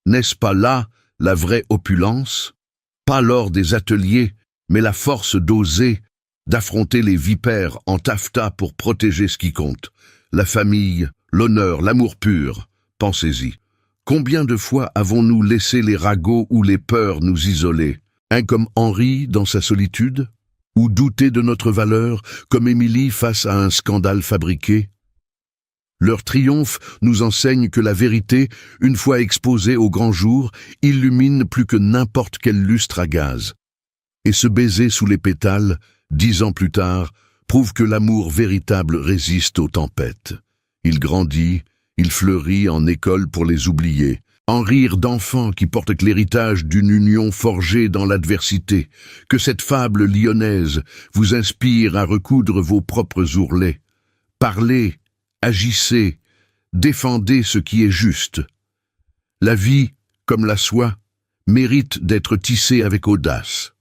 N'est-ce pas là la vraie opulence? Pas l'or des ateliers, mais la force d'oser, d'affronter les vipères en taffetas pour protéger ce qui compte. La famille, l'honneur, l'amour pur. Pensez-y. Combien de fois avons-nous laissé les ragots ou les peurs nous isoler? Un comme Henri dans sa solitude? Ou douter de notre valeur, comme Émilie face à un scandale fabriqué? Leur triomphe nous enseigne que la vérité, une fois exposée au grand jour, illumine plus que n'importe quel lustre à gaz. Et ce baiser sous les pétales, 10 ans plus tard, prouve que l'amour véritable résiste aux tempêtes. Il grandit, il fleurit en école pour les oubliés, en rire d'enfants qui portent l'héritage d'une union forgée dans l'adversité. Que cette fable lyonnaise vous inspire à recoudre vos propres ourlets. Parlez, agissez, défendez ce qui est juste. La vie, comme la soie, mérite d'être tissée avec audace.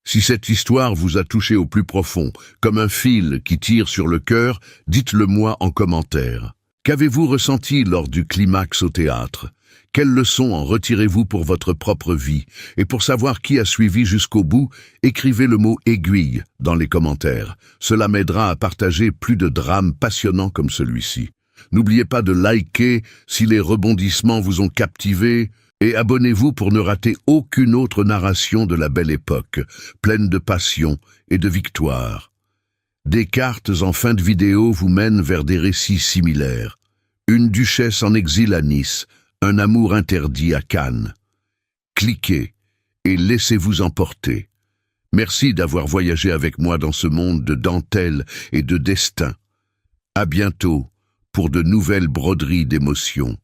Si cette histoire vous a touché au plus profond, comme un fil qui tire sur le cœur, dites-le moi en commentaire. Qu'avez-vous ressenti lors du climax au théâtre? Quelles leçons en retirez-vous pour votre propre vie? Et pour savoir qui a suivi jusqu'au bout, écrivez le mot « aiguille » dans les commentaires. Cela m'aidera à partager plus de drames passionnants comme celui-ci. N'oubliez pas de liker si les rebondissements vous ont captivé et abonnez-vous pour ne rater aucune autre narration de la belle époque, pleine de passion et de victoire. Des cartes en fin de vidéo vous mènent vers des récits similaires. Une duchesse en exil à Nice, un amour interdit à Cannes. Cliquez et laissez-vous emporter. Merci d'avoir voyagé avec moi dans ce monde de dentelles et de destin. À bientôt pour de nouvelles broderies d'émotions.